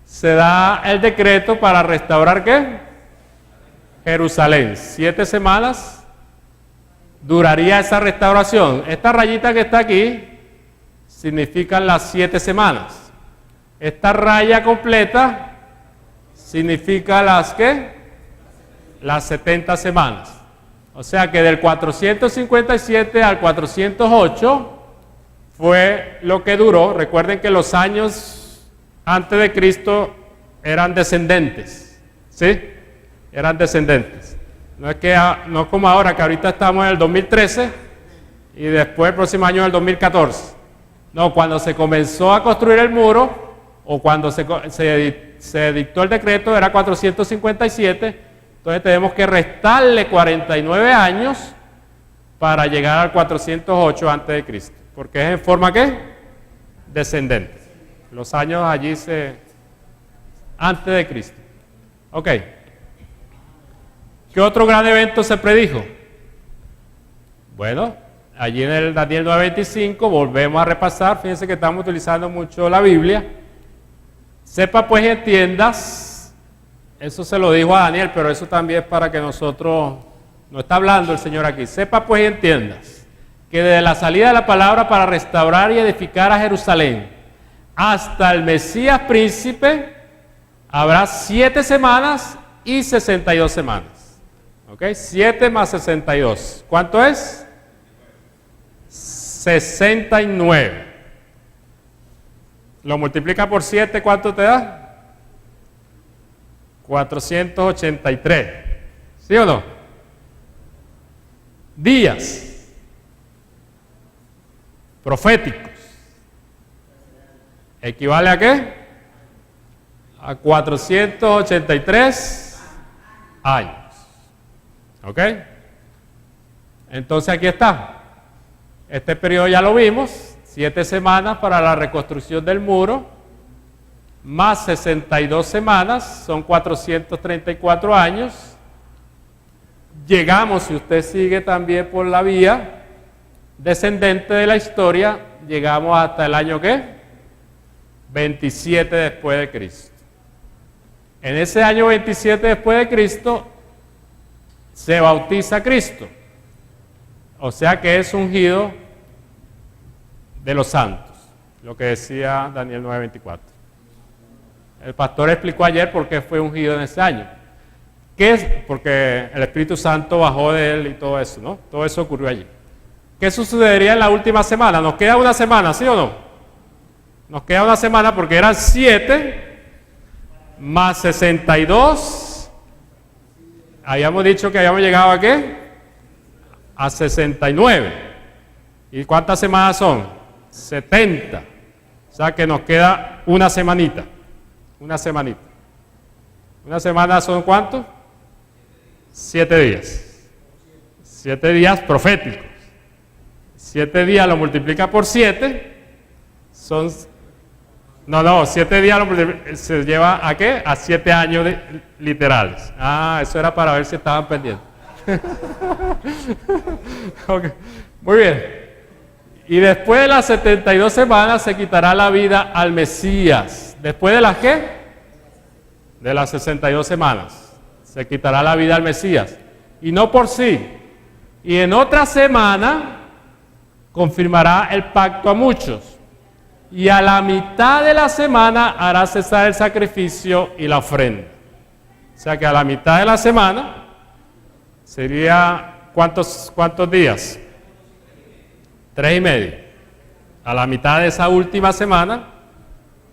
se da el decreto para restaurar ¿qué? Jerusalén. 7 semanas duraría esa restauración. Esta rayita que está aquí significan las 7 semanas. Esta raya completa significa las ¿qué? Las 70 semanas. O sea que del 457 al 408 fue lo que duró. Recuerden que los años antes de Cristo eran descendentes, ¿sí? Eran descendentes. No es que no como ahora, que ahorita estamos en el 2013 y después el próximo año en el 2014. No, cuando se comenzó a construir el muro o cuando se dictó el decreto era 457, entonces tenemos que restarle 49 años para llegar al 408 antes de Cristo, porque es en forma ¿qué? Descendente. Los años allí antes de Cristo. Ok. ¿Qué otro gran evento se predijo? Bueno, allí en el Daniel 9:25 volvemos a repasar. Fíjense que estamos utilizando mucho la Biblia. Sepa pues y entiendas, eso se lo dijo a Daniel, pero eso también es para que nosotros, no está hablando el Señor aquí. Sepa pues y entiendas que desde la salida de la palabra para restaurar y edificar a Jerusalén hasta el Mesías príncipe habrá 7 semanas y 62 semanas. ¿Ok? 7 más 62. ¿Cuánto es? 69. Lo multiplica por 7, ¿cuánto te da? 483. ¿Sí o no? Días proféticos. ¿Equivale a qué? A 483 años. ¿Ok? Entonces aquí está. Este periodo ya lo vimos. 7 semanas para la reconstrucción del muro, más 62 semanas, son 434 años. Llegamos, si usted sigue también por la vía, descendente de la historia, llegamos hasta el año ¿qué? 27 después de Cristo. En ese año 27 después de Cristo se bautiza Cristo. O sea que es ungido de los santos, lo que decía Daniel 9:24. El pastor explicó ayer por qué fue ungido en ese año. ¿Qué es? Porque el Espíritu Santo bajó de él y todo eso, ¿no? Todo eso ocurrió allí. ¿Qué sucedería en la última semana? Nos queda una semana, ¿sí o no? Nos queda una semana porque eran 7 más 62. Habíamos dicho que habíamos llegado ¿a qué? A 69. ¿Y cuántas semanas son? 70. O sea que nos queda una semanita. Una semanita. ¿Una semana son cuántos? 7 días. 7 días proféticos. 7 días lo multiplica por 7. Son... No, 7 días se lleva ¿a qué? A 7 años literales. Ah, eso era para ver si estaban pendientes. Okay. Muy bien. Y después de las 72 semanas se quitará la vida al Mesías. ¿Después de las qué? De las 62 semanas. Se quitará la vida al Mesías. Y no por sí. Y en otra semana confirmará el pacto a muchos. Y a la mitad de la semana hará cesar el sacrificio y la ofrenda. O sea que a la mitad de la semana sería ¿cuántos días? 3 y medio. A la mitad de esa última semana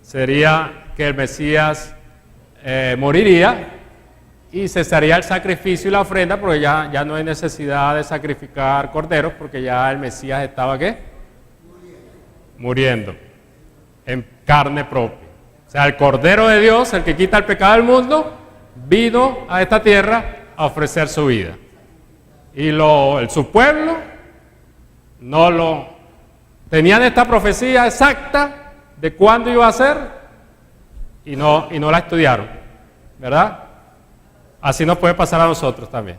sería que el Mesías moriría y cesaría el sacrificio y la ofrenda, porque ya no hay necesidad de sacrificar corderos, porque ya el Mesías estaba ¿qué? Muriendo en carne propia. O sea, el Cordero de Dios, el que quita el pecado del mundo, vino a esta tierra a ofrecer su vida. Y su pueblo no lo... Tenían esta profecía exacta de cuándo iba a ser y no la estudiaron, ¿verdad? Así nos puede pasar a nosotros también.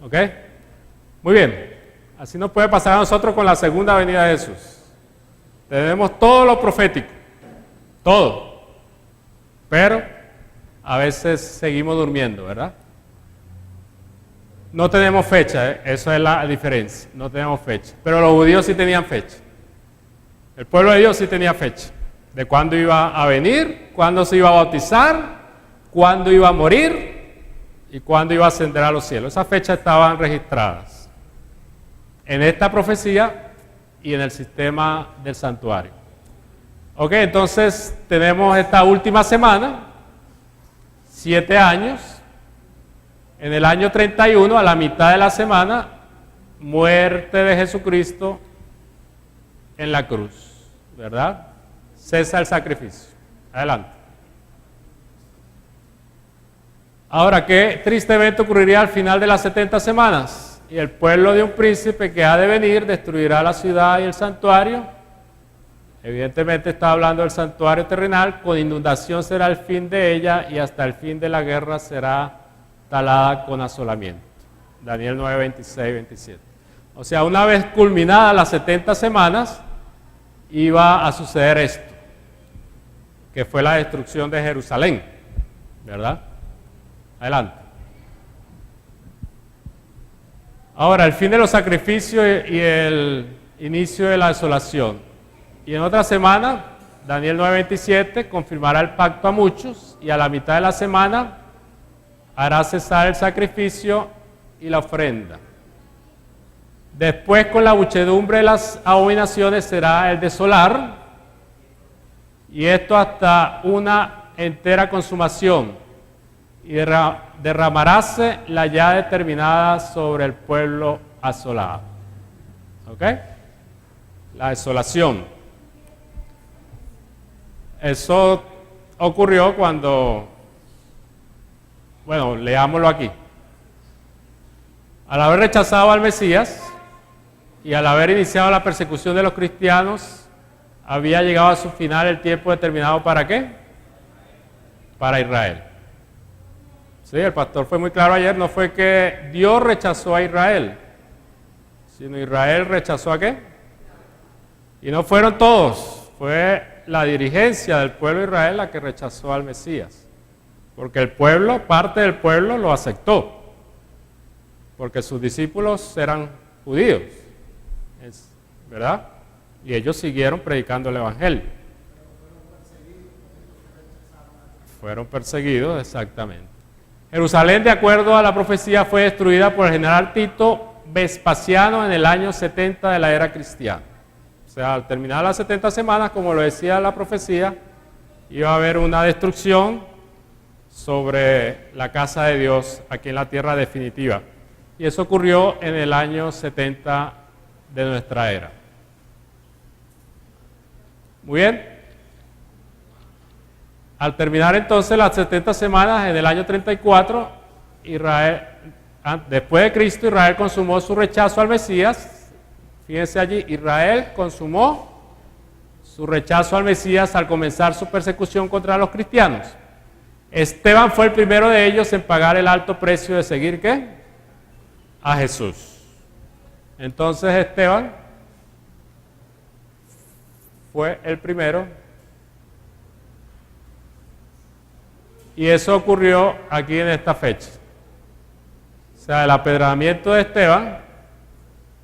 ¿Ok? Muy bien. Así nos puede pasar a nosotros con la segunda venida de Jesús. Tenemos todo lo profético, todo, pero a veces seguimos durmiendo, ¿verdad? No tenemos fecha, eso es la diferencia, no tenemos fecha, pero los judíos sí tenían fecha, el pueblo de Dios sí tenía fecha, de cuándo iba a venir, cuándo se iba a bautizar, cuándo iba a morir y cuándo iba a ascender a los cielos. Esas fechas estaban registradas en esta profecía y en el sistema del santuario. Ok, entonces tenemos esta última semana, 7 años. En el año 31, a la mitad de la semana, muerte de Jesucristo en la cruz, ¿verdad? Cesa el sacrificio. Adelante. Ahora, ¿qué tristemente ocurriría al final de las 70 semanas? Y el pueblo de un príncipe que ha de venir destruirá la ciudad y el santuario. Evidentemente está hablando del santuario terrenal. Con inundación será el fin de ella y hasta el fin de la guerra será talada con asolamiento. Daniel 9, 26, 27. O sea, una vez culminadas las 70 semanas, iba a suceder esto, que fue la destrucción de Jerusalén, ¿verdad? Adelante. Ahora, el fin de los sacrificios y el inicio de la desolación. Y en otra semana, Daniel 9:27, confirmará el pacto a muchos y a la mitad de la semana hará cesar el sacrificio y la ofrenda. Después, con la muchedumbre de las abominaciones, será el desolar, y esto hasta una entera consumación. Y derramaráse la ya determinada sobre el pueblo asolado. ¿Ok? La desolación. Eso ocurrió cuando, bueno, leámoslo aquí. Al haber rechazado al Mesías y al haber iniciado la persecución de los cristianos, había llegado a su final el tiempo determinado ¿para qué? Para Israel. Sí, el pastor fue muy claro ayer, no fue que Dios rechazó a Israel, Sino Israel rechazó ¿a qué? Y no fueron todos, fue la dirigencia del pueblo de Israel la que rechazó al Mesías. Porque el pueblo, parte del pueblo lo aceptó. Porque sus discípulos eran judíos, ¿verdad? Y ellos siguieron predicando el Evangelio. Fueron perseguidos, exactamente. Jerusalén, de acuerdo a la profecía, fue destruida por el general Tito Vespasiano en el año 70 de la era cristiana. O sea, al terminar las 70 semanas, como lo decía la profecía, iba a haber una destrucción sobre la casa de Dios aquí en la tierra definitiva. Y eso ocurrió en el año 70 de nuestra era. Muy bien. Al terminar entonces las 70 semanas, en el año 34, después de Cristo, Israel consumó su rechazo al Mesías. Fíjense allí, Israel consumó su rechazo al Mesías al comenzar su persecución contra los cristianos. Esteban fue el primero de ellos en pagar el alto precio de seguir ¿qué? A Jesús. Entonces Esteban fue el primero. Y eso ocurrió aquí en esta fecha. O sea, el apedramiento de Esteban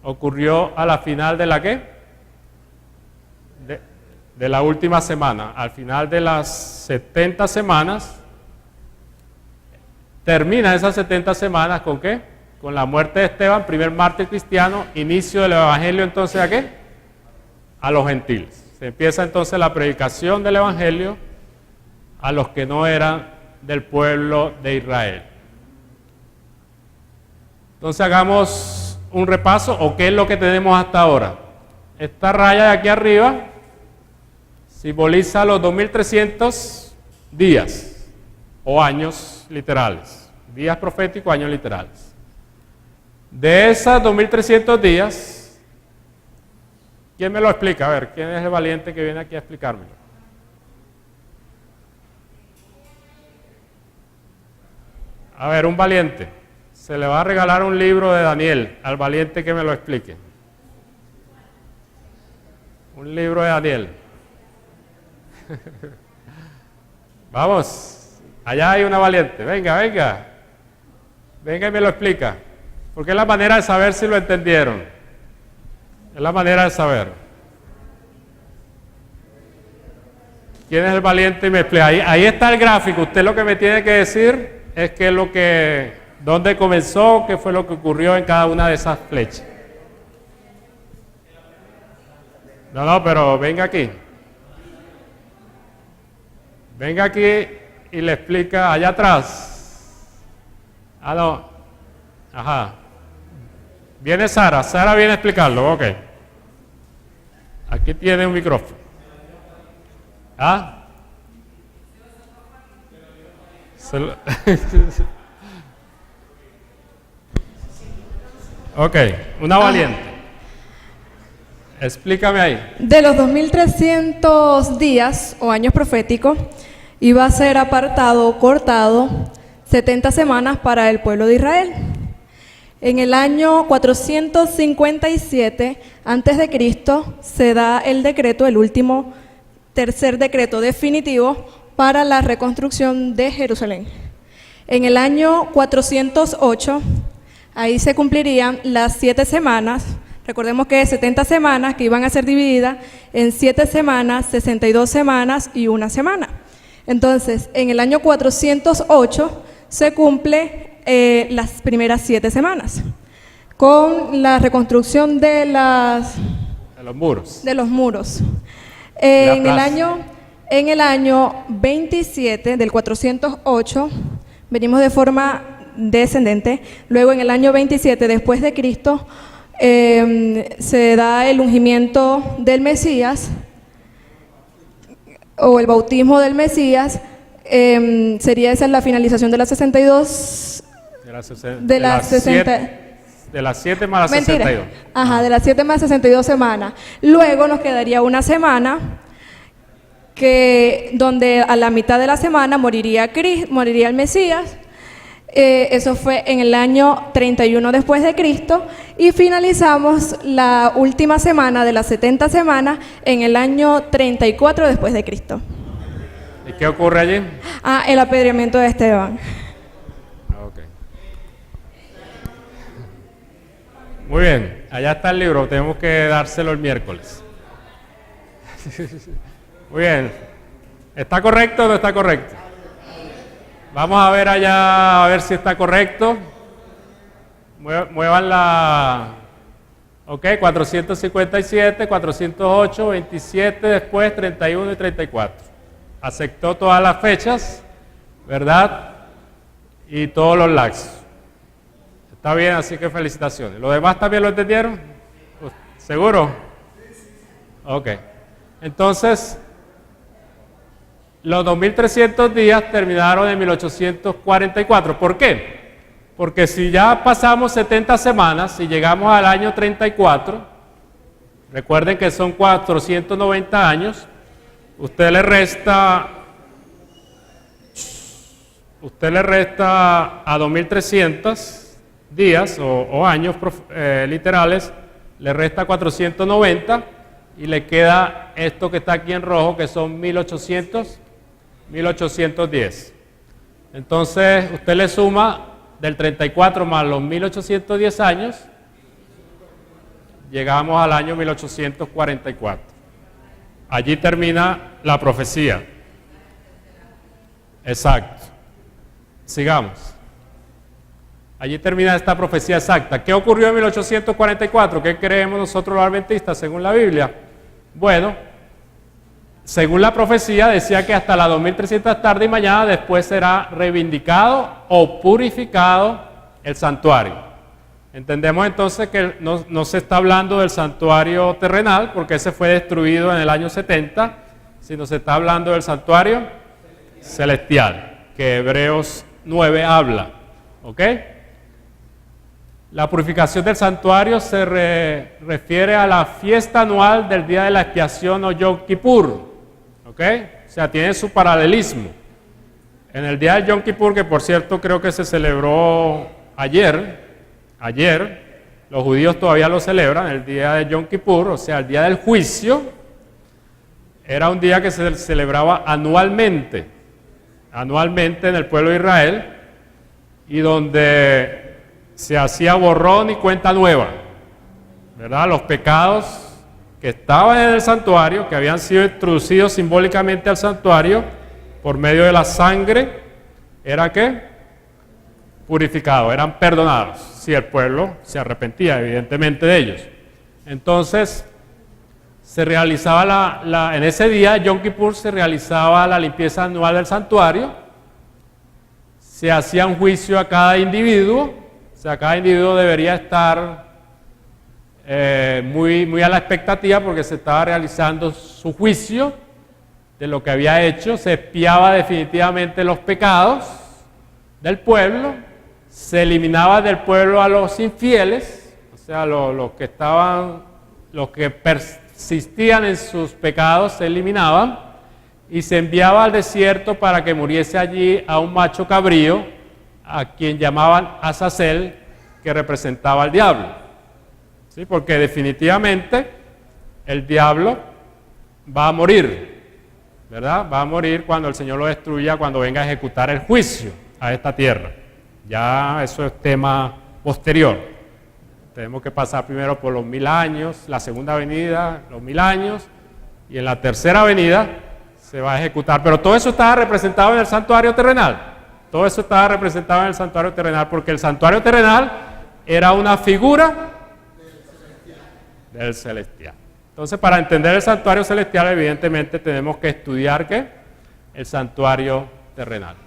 ocurrió a la final de la ¿qué? De la última semana. Al final de las 70 semanas, termina esas 70 semanas ¿con qué? Con la muerte de Esteban, primer mártir cristiano, inicio del Evangelio entonces ¿a qué? A los gentiles. Se empieza entonces la predicación del Evangelio a los que no eran del pueblo de Israel. Entonces hagamos un repaso, o qué es lo que tenemos hasta ahora. Esta raya de aquí arriba simboliza los 2300 días o años literales, días proféticos, años literales. De esos 2300 días, ¿quién me lo explica? A ver, ¿quién es el valiente que viene aquí a explicármelo? A ver, un valiente. Se le va a regalar un libro de Daniel al valiente que me lo explique. Un libro de Daniel. Vamos, allá hay una valiente. Venga, venga. Venga y me lo explica. Porque es la manera de saber si lo entendieron. Es la manera de saber. ¿Quién es el valiente? Y me explica. Ahí está el gráfico. Usted lo que me tiene que decir es dónde comenzó, qué fue lo que ocurrió en cada una de esas flechas. No, pero venga aquí. Venga aquí y le explica allá atrás. Ah, no. Ajá. Viene Sara. Sara viene a explicarlo. Ok. Aquí tiene un micrófono. ¿Ah? Ok, una valiente. Explícame ahí. De los 2300 días o años proféticos, iba a ser apartado o cortado 70 semanas para el pueblo de Israel. En el año 457 a.C. se da el decreto, el último tercer decreto definitivo para la reconstrucción de Jerusalén. En el año 408, ahí se cumplirían las 7 semanas. Recordemos que 70 semanas que iban a ser divididas en 7 semanas, 62 semanas y 1 semana. Entonces, en el año 408 se cumple las primeras 7 semanas con la reconstrucción de los muros. En el año 27 del 408 venimos de forma descendente. Luego en el año 27 después de Cristo se da el ungimiento del Mesías o el bautismo del Mesías. Sería esa la finalización de las 62 de las 7 más las 62. Ajá, de las 7 más 62 semanas. Luego nos quedaría una semana donde a la mitad de la semana moriría el Mesías. Eso fue en el año 31 después de Cristo y finalizamos la última semana de las 70 semanas en el año 34 después de Cristo. ¿Y qué ocurre allí? El apedreamiento de Esteban. Okay. Muy bien, allá está el libro, tenemos que dárselo el miércoles. Muy bien, ¿está correcto o no está correcto? Vamos a ver allá, a ver si está correcto. Muevan la... Ok, 457, 408, 27, después 31 y 34. Aceptó todas las fechas, ¿verdad? Y todos los laxos. Está bien, así que felicitaciones. ¿Los demás también lo entendieron? ¿Seguro? Ok. Entonces, los 2300 días terminaron en 1844. ¿Por qué? Porque si ya pasamos 70 semanas y llegamos al año 34, recuerden que son 490 años, usted le resta a 2300 días o años literales, le resta 490 y le queda esto que está aquí en rojo, que son 1810. Entonces, usted le suma del 34 más los 1810 años, llegamos al año 1844. Allí termina la profecía. Exacto. Sigamos. Allí termina esta profecía exacta. ¿Qué ocurrió en 1844? ¿Qué creemos nosotros los adventistas según la Biblia? Bueno, según la profecía decía que hasta las 2300 tarde y mañana después será reivindicado o purificado el santuario. Entendemos entonces que no se está hablando del santuario terrenal porque ese fue destruido en el año 70, sino se está hablando del santuario celestial, que Hebreos 9 habla. ¿Ok? La purificación del santuario se refiere a la fiesta anual del día de la expiación o Yom Kippur. ¿Ok? O sea, tiene su paralelismo. En el día de Yom Kippur, que por cierto creo que se celebró ayer, los judíos todavía lo celebran, el día de Yom Kippur, o sea, el día del juicio, era un día que se celebraba anualmente en el pueblo de Israel, y donde se hacía borrón y cuenta nueva, ¿verdad? Los pecados que estaban en el santuario, que habían sido introducidos simbólicamente al santuario por medio de la sangre, ¿era qué? Purificados, eran perdonados, si el pueblo se arrepentía evidentemente de ellos. Entonces, se realizaba en ese día, Yom Kippur, se realizaba la limpieza anual del santuario, se hacía un juicio a cada individuo, o sea, cada individuo debería estar muy a la expectativa porque se estaba realizando su juicio de lo que había hecho, se expiaba definitivamente los pecados del pueblo, se eliminaba del pueblo a los infieles, o sea, los que persistían en sus pecados se eliminaban y se enviaba al desierto para que muriese allí a un macho cabrío, a quien llamaban Azazel, que representaba al diablo. ¿Sí? Porque definitivamente el diablo va a morir, ¿verdad? Va a morir cuando el Señor lo destruya, cuando venga a ejecutar el juicio a esta tierra. Ya eso es tema posterior. Tenemos que pasar primero por los 1000 años, la segunda venida, los 1000 años, y en la tercera venida se va a ejecutar. Pero todo eso estaba representado en el santuario terrenal. Todo eso estaba representado en el santuario terrenal, porque el santuario terrenal era una figura del celestial. Entonces, para entender el santuario celestial, evidentemente tenemos que estudiar ¿qué? El santuario terrenal.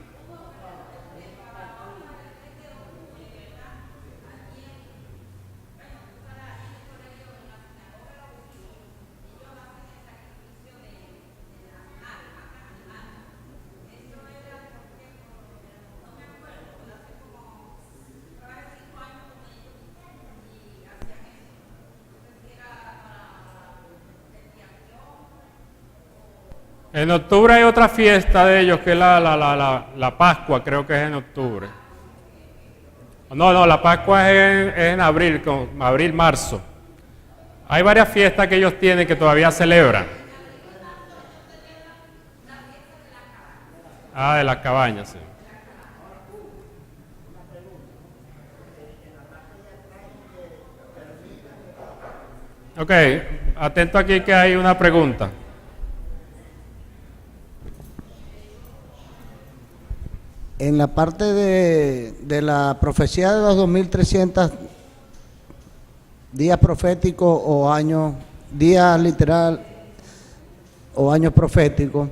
En octubre hay otra fiesta de ellos, que es la Pascua, creo que es en octubre. No, la Pascua es en abril, marzo. Hay varias fiestas que ellos tienen que todavía celebran. Ah, de las cabañas, sí. Ok, atento aquí que hay una pregunta. En la parte de la profecía de los 2300 días proféticos o años, días literal o años proféticos,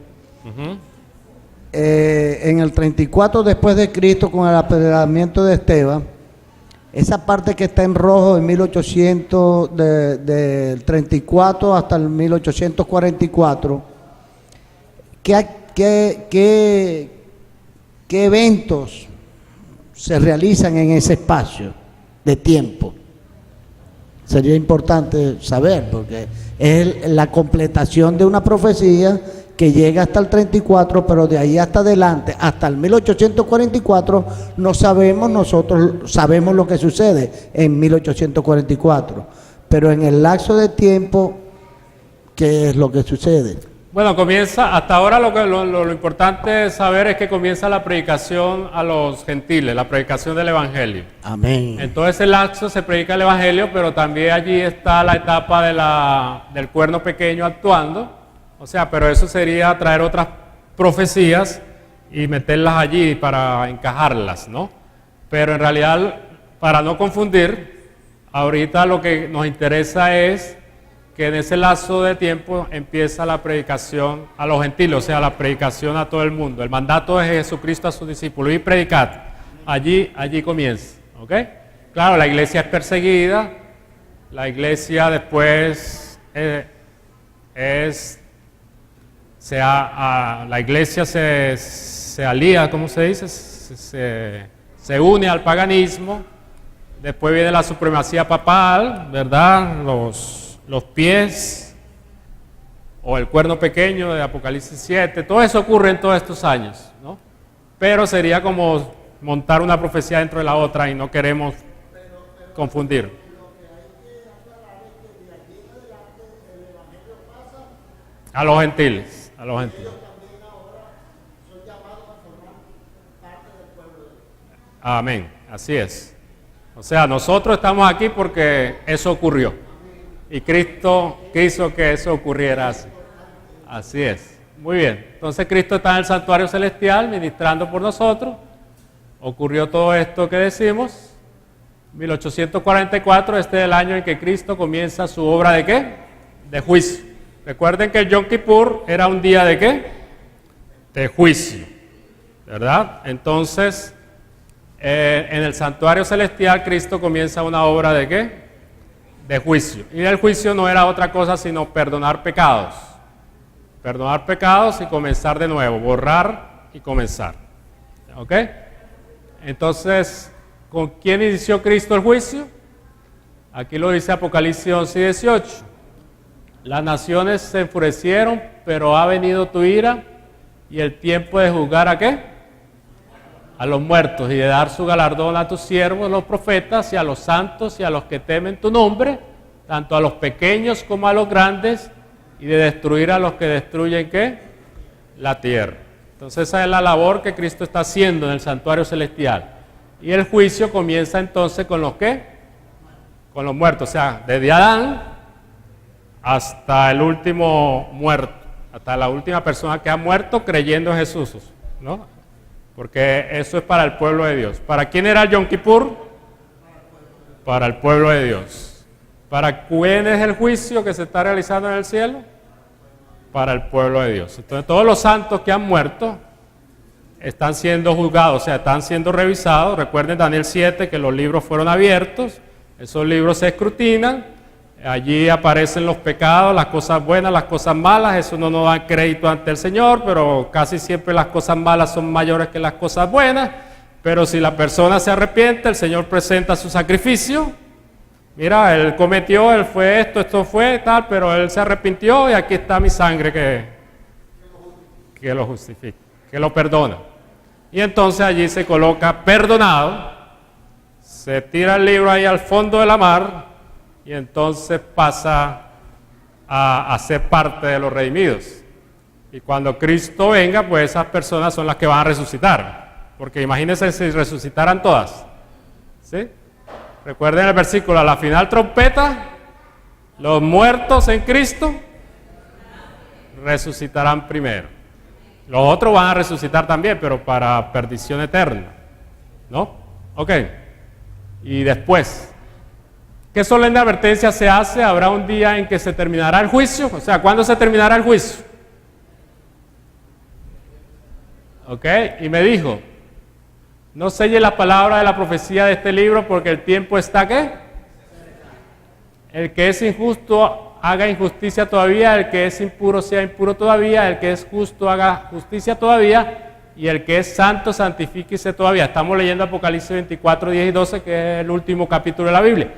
en el 34 después de Cristo, con el apedreamiento de Esteban, esa parte que está en rojo en 1800, del 34 hasta el 1844, ¿qué eventos se realizan en ese espacio de tiempo? Sería importante saber, porque es la completación de una profecía que llega hasta el 34, pero de ahí hasta adelante, hasta el 1844, no sabemos, nosotros sabemos lo que sucede en 1844, pero en el lapso de tiempo, ¿qué es lo que sucede? Bueno, comienza, hasta ahora lo importante saber es que comienza la predicación a los gentiles, la predicación del Evangelio. Amén. En todo ese lapso se predica el Evangelio, pero también allí está la etapa del cuerno pequeño actuando. O sea, pero eso sería traer otras profecías y meterlas allí para encajarlas, ¿no? Pero en realidad, para no confundir, ahorita lo que nos interesa es que en ese lapso de tiempo empieza la predicación a los gentiles, o sea, la predicación a todo el mundo. El mandato de Jesucristo a sus discípulos, y predicad. Allí comienza, ¿ok? Claro, la iglesia es perseguida, la iglesia después la iglesia se alía, ¿cómo se dice? Se une al paganismo. Después viene la supremacía papal, ¿verdad? Los pies o el cuerno pequeño de Apocalipsis 7, todo eso ocurre en todos estos años, ¿no? Pero sería como montar una profecía dentro de la otra y no queremos confundir. A los gentiles. Amén, así es. O sea, nosotros estamos aquí porque eso ocurrió. Y Cristo quiso que eso ocurriera así. Así es. Muy bien. Entonces Cristo está en el santuario celestial ministrando por nosotros. Ocurrió todo esto que decimos. 1844, este es el año en que Cristo comienza su obra ¿de qué? De juicio. Recuerden que el Yom Kippur era un día ¿de qué? De juicio, ¿verdad? Entonces, en el santuario celestial, Cristo comienza una obra ¿de qué? De juicio. Y el juicio no era otra cosa sino perdonar pecados. Perdonar pecados y comenzar de nuevo, borrar y comenzar. ¿Ok? Entonces, ¿con quién inició Cristo el juicio? Aquí lo dice Apocalipsis 11 y 18. Las naciones se enfurecieron, pero ha venido tu ira y el tiempo de juzgar ¿a qué? A los muertos y de dar su galardón a tus siervos, los profetas, y a los santos y a los que temen tu nombre, tanto a los pequeños como a los grandes, y de destruir a los que destruyen ¿qué? La tierra. Entonces esa es la labor que Cristo está haciendo en el santuario celestial. Y el juicio comienza entonces con los ¿qué? Con los muertos, o sea, desde Adán hasta el último muerto, hasta la última persona que ha muerto creyendo en Jesús, ¿no? Porque eso es para el pueblo de Dios. ¿Para quién era el Yom Kippur? Para el pueblo de Dios. ¿Para quién es el juicio que se está realizando en el cielo? Para el pueblo de Dios. Entonces todos los santos que han muerto están siendo juzgados, o sea, están siendo revisados. Recuerden Daniel 7 que los libros fueron abiertos, esos libros se escrutinan. Allí aparecen los pecados, las cosas buenas, las cosas malas. Eso no nos da crédito ante el Señor, pero casi siempre las cosas malas son mayores que las cosas buenas. Pero si la persona se arrepiente, el Señor presenta su sacrificio. Mira, él cometió, él fue esto fue tal, pero él se arrepintió y aquí está mi sangre que lo justifica, que lo perdona. Y entonces allí se coloca perdonado, se tira el libro ahí al fondo de la mar y entonces pasa a ser parte de los redimidos. Y cuando Cristo venga, pues esas personas son las que van a resucitar. Porque imagínense si resucitaran todas. ¿Sí? Recuerden el versículo, a la final trompeta, los muertos en Cristo resucitarán primero. Los otros van a resucitar también, pero para perdición eterna. ¿No? Ok. Y después, ¿qué solemne advertencia se hace? Habrá un día en que se terminará el juicio. O sea, ¿cuándo se terminará el juicio? Ok. Y me dijo, no selle la palabra de la profecía de este libro porque el tiempo está, ¿qué? El que es injusto haga injusticia todavía, el que es impuro sea impuro todavía, el que es justo haga justicia todavía, y el que es santo santifíquese todavía. Estamos leyendo Apocalipsis 24, 10 y 12, que es el último capítulo de la Biblia.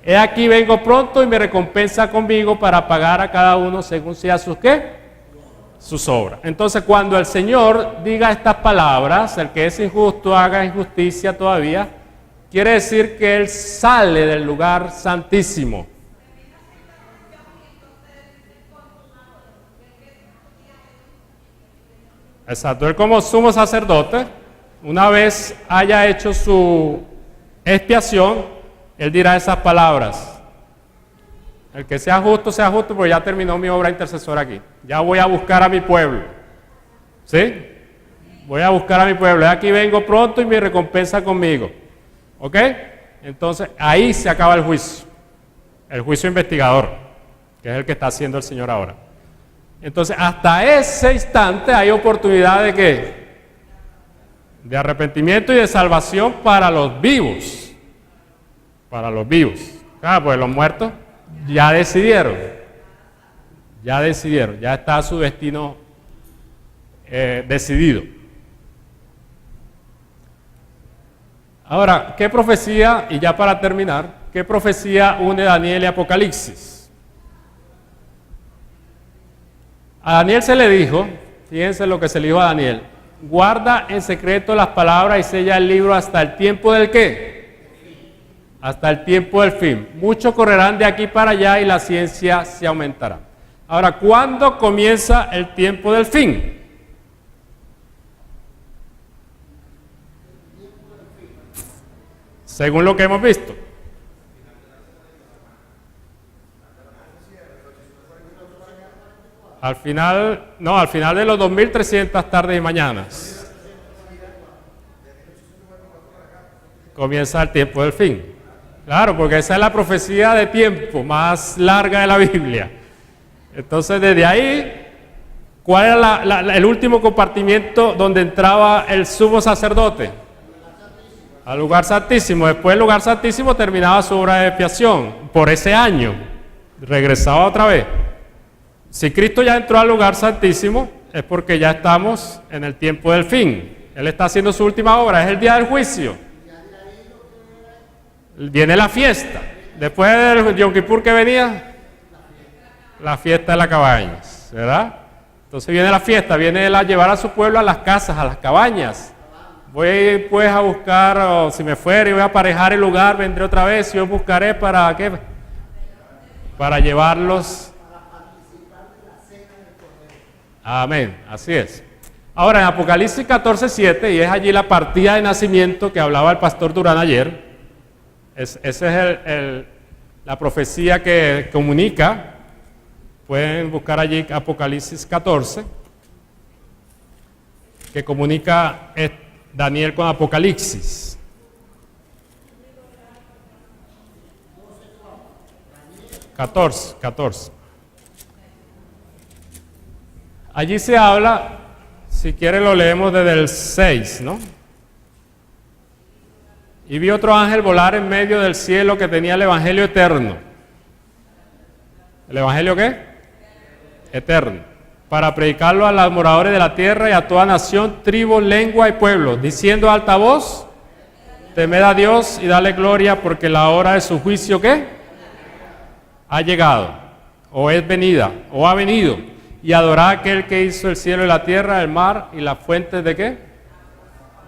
He aquí vengo pronto y me recompensa conmigo para pagar a cada uno según sea sus ¿qué? Sus obras. Entonces, cuando el Señor diga estas palabras, el que es injusto haga injusticia todavía, quiere decir que Él sale del lugar santísimo. Exacto, Él como sumo sacerdote, una vez haya hecho su expiación, Él dirá esas palabras. El que sea justo, porque ya terminó mi obra intercesora aquí. Ya voy a buscar a mi pueblo. ¿Sí? Voy a buscar a mi pueblo. Aquí vengo pronto y mi recompensa conmigo. ¿Ok? Entonces, ahí se acaba el juicio. El juicio investigador, que es el que está haciendo el Señor ahora. Entonces, hasta ese instante hay oportunidad de ¿qué? De arrepentimiento y de salvación para los vivos. Para los vivos. Claro, pues los muertos ya decidieron, ya está su destino decidido. Ahora, ¿qué profecía, y ya para terminar, qué profecía une Daniel y Apocalipsis? A Daniel se le dijo, fíjense lo que se le dijo a Daniel, guarda en secreto las palabras y sella el libro hasta el tiempo del ¿qué? Hasta el tiempo del fin. Muchos correrán de aquí para allá y la ciencia se aumentará. Ahora, ¿cuándo comienza el tiempo del fin? Según lo que hemos visto. Al final de los 2300 tardes y mañanas. Comienza el tiempo del fin. Claro, porque esa es la profecía de tiempo más larga de la Biblia. Entonces, desde ahí, ¿cuál era el último compartimiento donde entraba el sumo sacerdote? Al lugar santísimo. Después el lugar santísimo terminaba su obra de expiación. Por ese año, regresaba otra vez. Si Cristo ya entró al lugar santísimo, es porque ya estamos en el tiempo del fin. Él está haciendo su última obra, es el día del juicio. Viene la fiesta. Después del Yom Kippur que venía, la fiesta de las cabañas, ¿verdad? Entonces viene la fiesta, viene él a llevar a su pueblo a las casas, a las cabañas. Voy pues a buscar, o si me fuera y voy a aparejar el lugar, vendré otra vez y yo buscaré para ¿qué? Para llevarlos. Amén, así es. Ahora en Apocalipsis 14:7, y es allí la partida de nacimiento que hablaba el pastor Durán ayer. Esa es la profecía que comunica. Pueden buscar allí Apocalipsis 14, que comunica Daniel con Apocalipsis. Catorce. Allí se habla, si quieren lo leemos desde el 6, ¿no? Y vi otro ángel volar en medio del cielo que tenía el evangelio eterno. ¿El evangelio qué? Eterno. Para predicarlo a los moradores de la tierra y a toda nación, tribu, lengua y pueblo, diciendo a alta voz, temed a Dios y dale gloria porque la hora de su juicio ¿qué? Ha llegado, o es venida, o ha venido, y adorad a aquel que hizo el cielo y la tierra, el mar y las fuentes ¿de qué?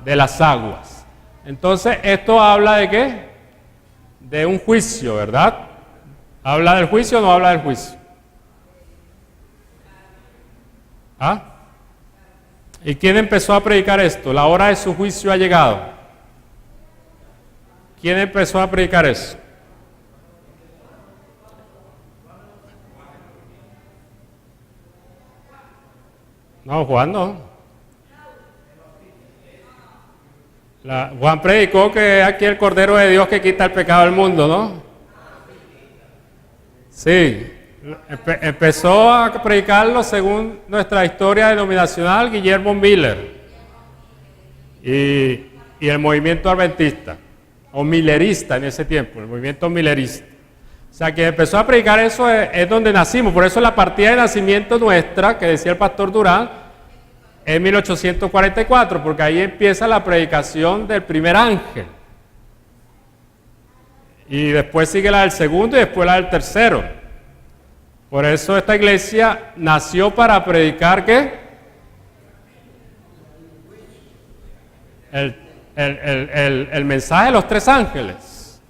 De las aguas. Entonces, esto habla de qué? de un juicio, ¿verdad? ¿Habla del juicio o no habla del juicio? ¿Ah? ¿Y quién empezó a predicar esto? La hora de su juicio ha llegado. ¿Quién empezó a predicar eso? No, Juan no. Juan predicó que aquí el Cordero de Dios que quita el pecado del mundo, ¿no? Sí. Empezó a predicarlo según nuestra historia denominacional Guillermo Miller y el movimiento adventista, o millerista en ese tiempo, el movimiento millerista. O sea, que empezó a predicar eso es donde nacimos, por eso la partida de nacimiento nuestra, que decía el pastor Durán, es 1844, porque ahí empieza la predicación del primer ángel. Y después sigue la del segundo y después la del tercero. Por eso esta iglesia nació para predicar ¿qué? El mensaje de los tres ángeles.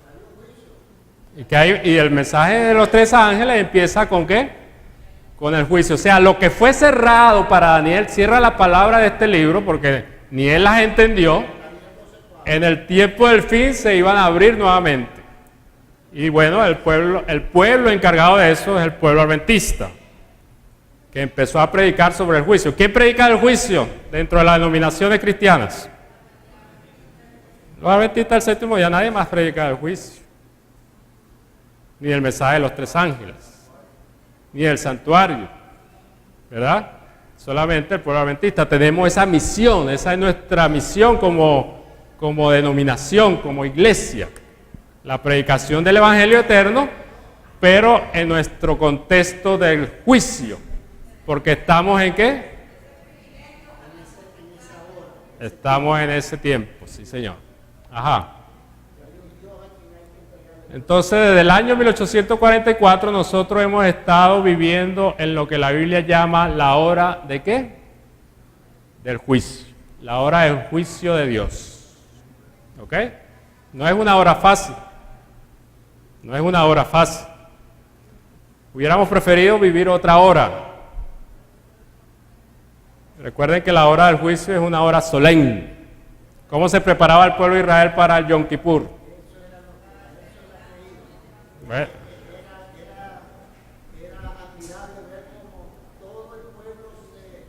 Y el mensaje de los tres ángeles empieza con ¿qué? Con el juicio. O sea, lo que fue cerrado para Daniel, cierra la palabra de este libro, porque ni él las entendió, en el tiempo del fin se iban a abrir nuevamente. Y bueno, el pueblo encargado de eso es el pueblo adventista, que empezó a predicar sobre el juicio. ¿Quién predica el juicio dentro de las denominaciones cristianas? Los adventistas del séptimo día, nadie más predica el juicio, ni el mensaje de los tres ángeles, ni el santuario, ¿verdad? Solamente el pueblo adventista. Tenemos esa misión, esa es nuestra misión como denominación, como iglesia. La predicación del Evangelio eterno, pero en nuestro contexto del juicio, porque estamos ¿en qué? Estamos en ese tiempo, sí señor. Ajá. Entonces, desde el año 1844 nosotros hemos estado viviendo en lo que la Biblia llama la hora ¿de qué? Del juicio, la hora del juicio de Dios. ¿Ok? No es una hora fácil. No es una hora fácil. Hubiéramos preferido vivir otra hora. Recuerden que la hora del juicio es una hora solemne. ¿Cómo se preparaba el pueblo de Israel para el Yom Kippur? Bueno. Era admirable ver cómo todo el pueblo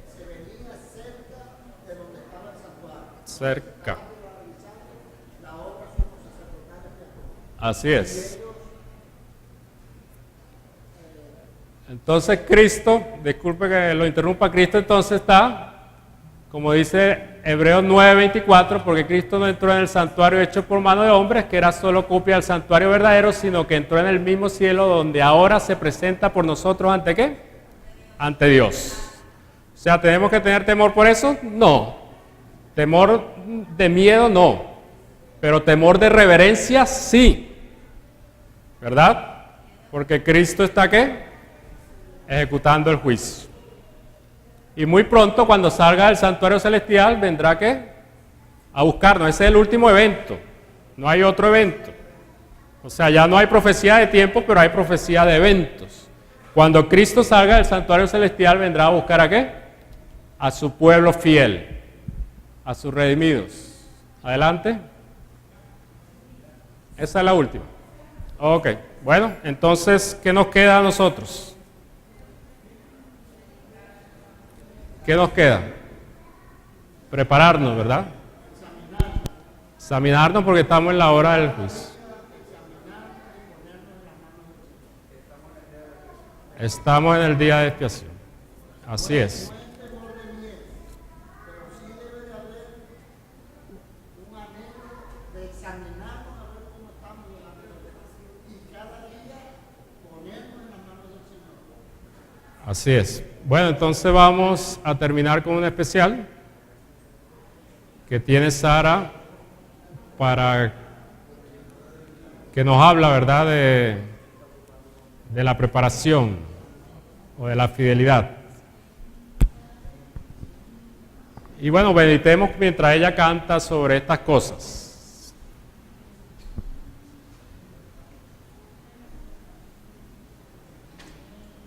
se venía cerca de donde estaba el santuario. Cerca. Así es. Entonces Cristo, disculpe que lo interrumpa, Cristo entonces está, como dice Hebreos 9:24, porque Cristo no entró en el santuario hecho por mano de hombres, que era solo copia del santuario verdadero, sino que entró en el mismo cielo donde ahora se presenta por nosotros ¿ante qué? Ante Dios. O sea, ¿tenemos que tener temor por eso? No. Temor de miedo no, pero temor de reverencia sí, ¿verdad? Porque Cristo está ¿qué? Ejecutando el juicio. Y muy pronto, cuando salga del santuario celestial, vendrá ¿qué? A buscarnos. Ese es el último evento. No hay otro evento. O sea, ya no hay profecía de tiempo, pero hay profecía de eventos. Cuando Cristo salga del santuario celestial, vendrá a buscar ¿a qué? A su pueblo fiel, a sus redimidos. Adelante. Esa es la última. Ok. Bueno, entonces, ¿qué nos queda a nosotros? ¿Qué nos queda? Prepararnos, ¿verdad? Examinarnos porque estamos en la hora del juicio. Estamos en el día de expiación. Así es. Así es. Bueno, entonces vamos a terminar con un especial que tiene Sara para que nos habla, ¿verdad?, de la preparación o de la fidelidad. Y bueno, meditemos mientras ella canta sobre estas cosas.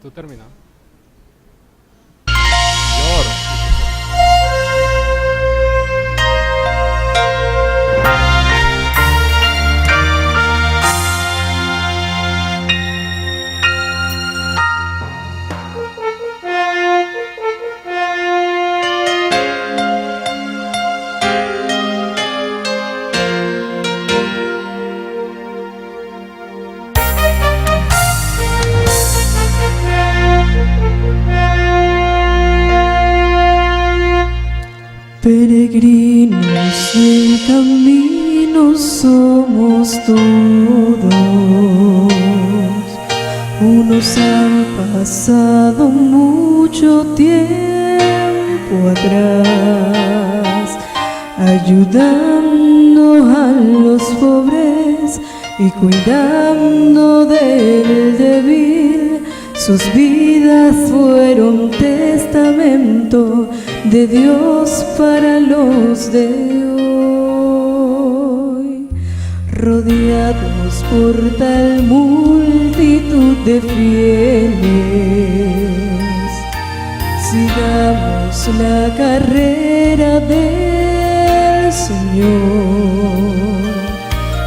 ¿Tú terminas? Yo oro. Peregrinos del camino somos todos, unos han pasado mucho tiempo atrás, ayudando a los pobres y cuidando del débil. Sus vidas fueron testamento de Dios para los de hoy. Rodeados por tal multitud de fieles, sigamos la carrera del Señor.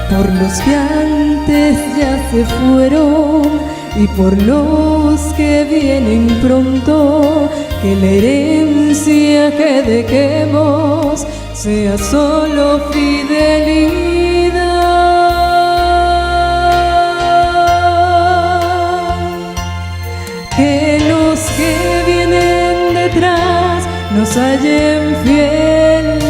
Por los que antes ya se fueron y por los que vienen pronto, que la herencia que dejemos sea solo fidelidad. Que los que vienen detrás nos hallen fieles,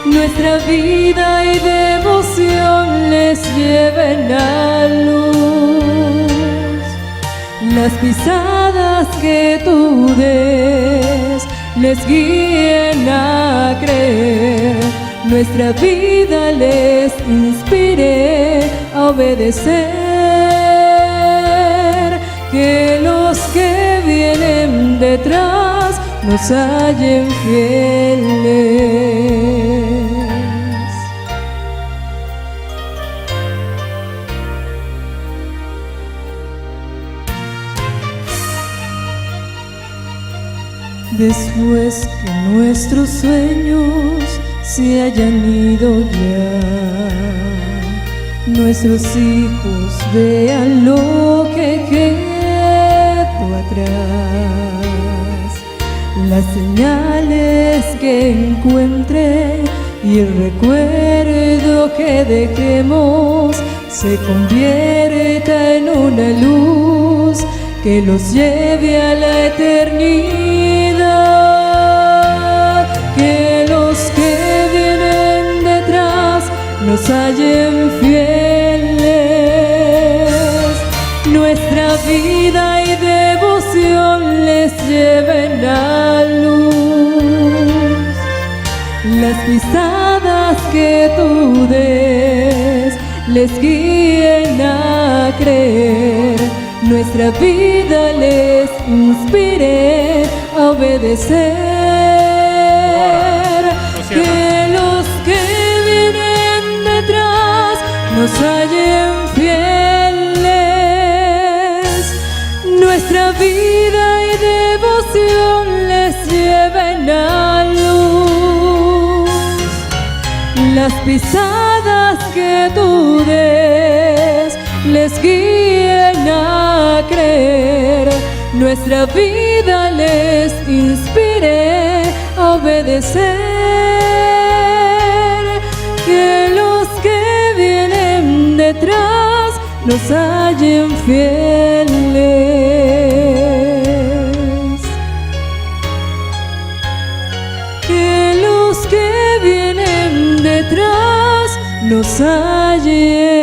nuestra vida y devoción les lleven a luz. Las pisadas que tú des les guíen a creer, nuestra vida les inspire a obedecer. Que los que vienen detrás nos hallen fieles. Después que nuestros sueños se hayan ido ya, nuestros hijos vean lo que quedó atrás, las señales que encuentre y el recuerdo que dejemos se convierta en una luz que los lleve a la eternidad. Que los que vienen detrás nos hallen fieles, nuestra vida y devoción les lleven a luz. Las pisadas que tú des les guíen a creer, nuestra vida les inspire a obedecer. Que los que vienen detrás nos hallen fieles, nuestra vida y devoción les lleven a luz. Las pisadas que tú des les guíen a creer, nuestra vida les inspire a obedecer. Que los que vienen detrás nos hallen fieles. Que los que vienen detrás nos hallen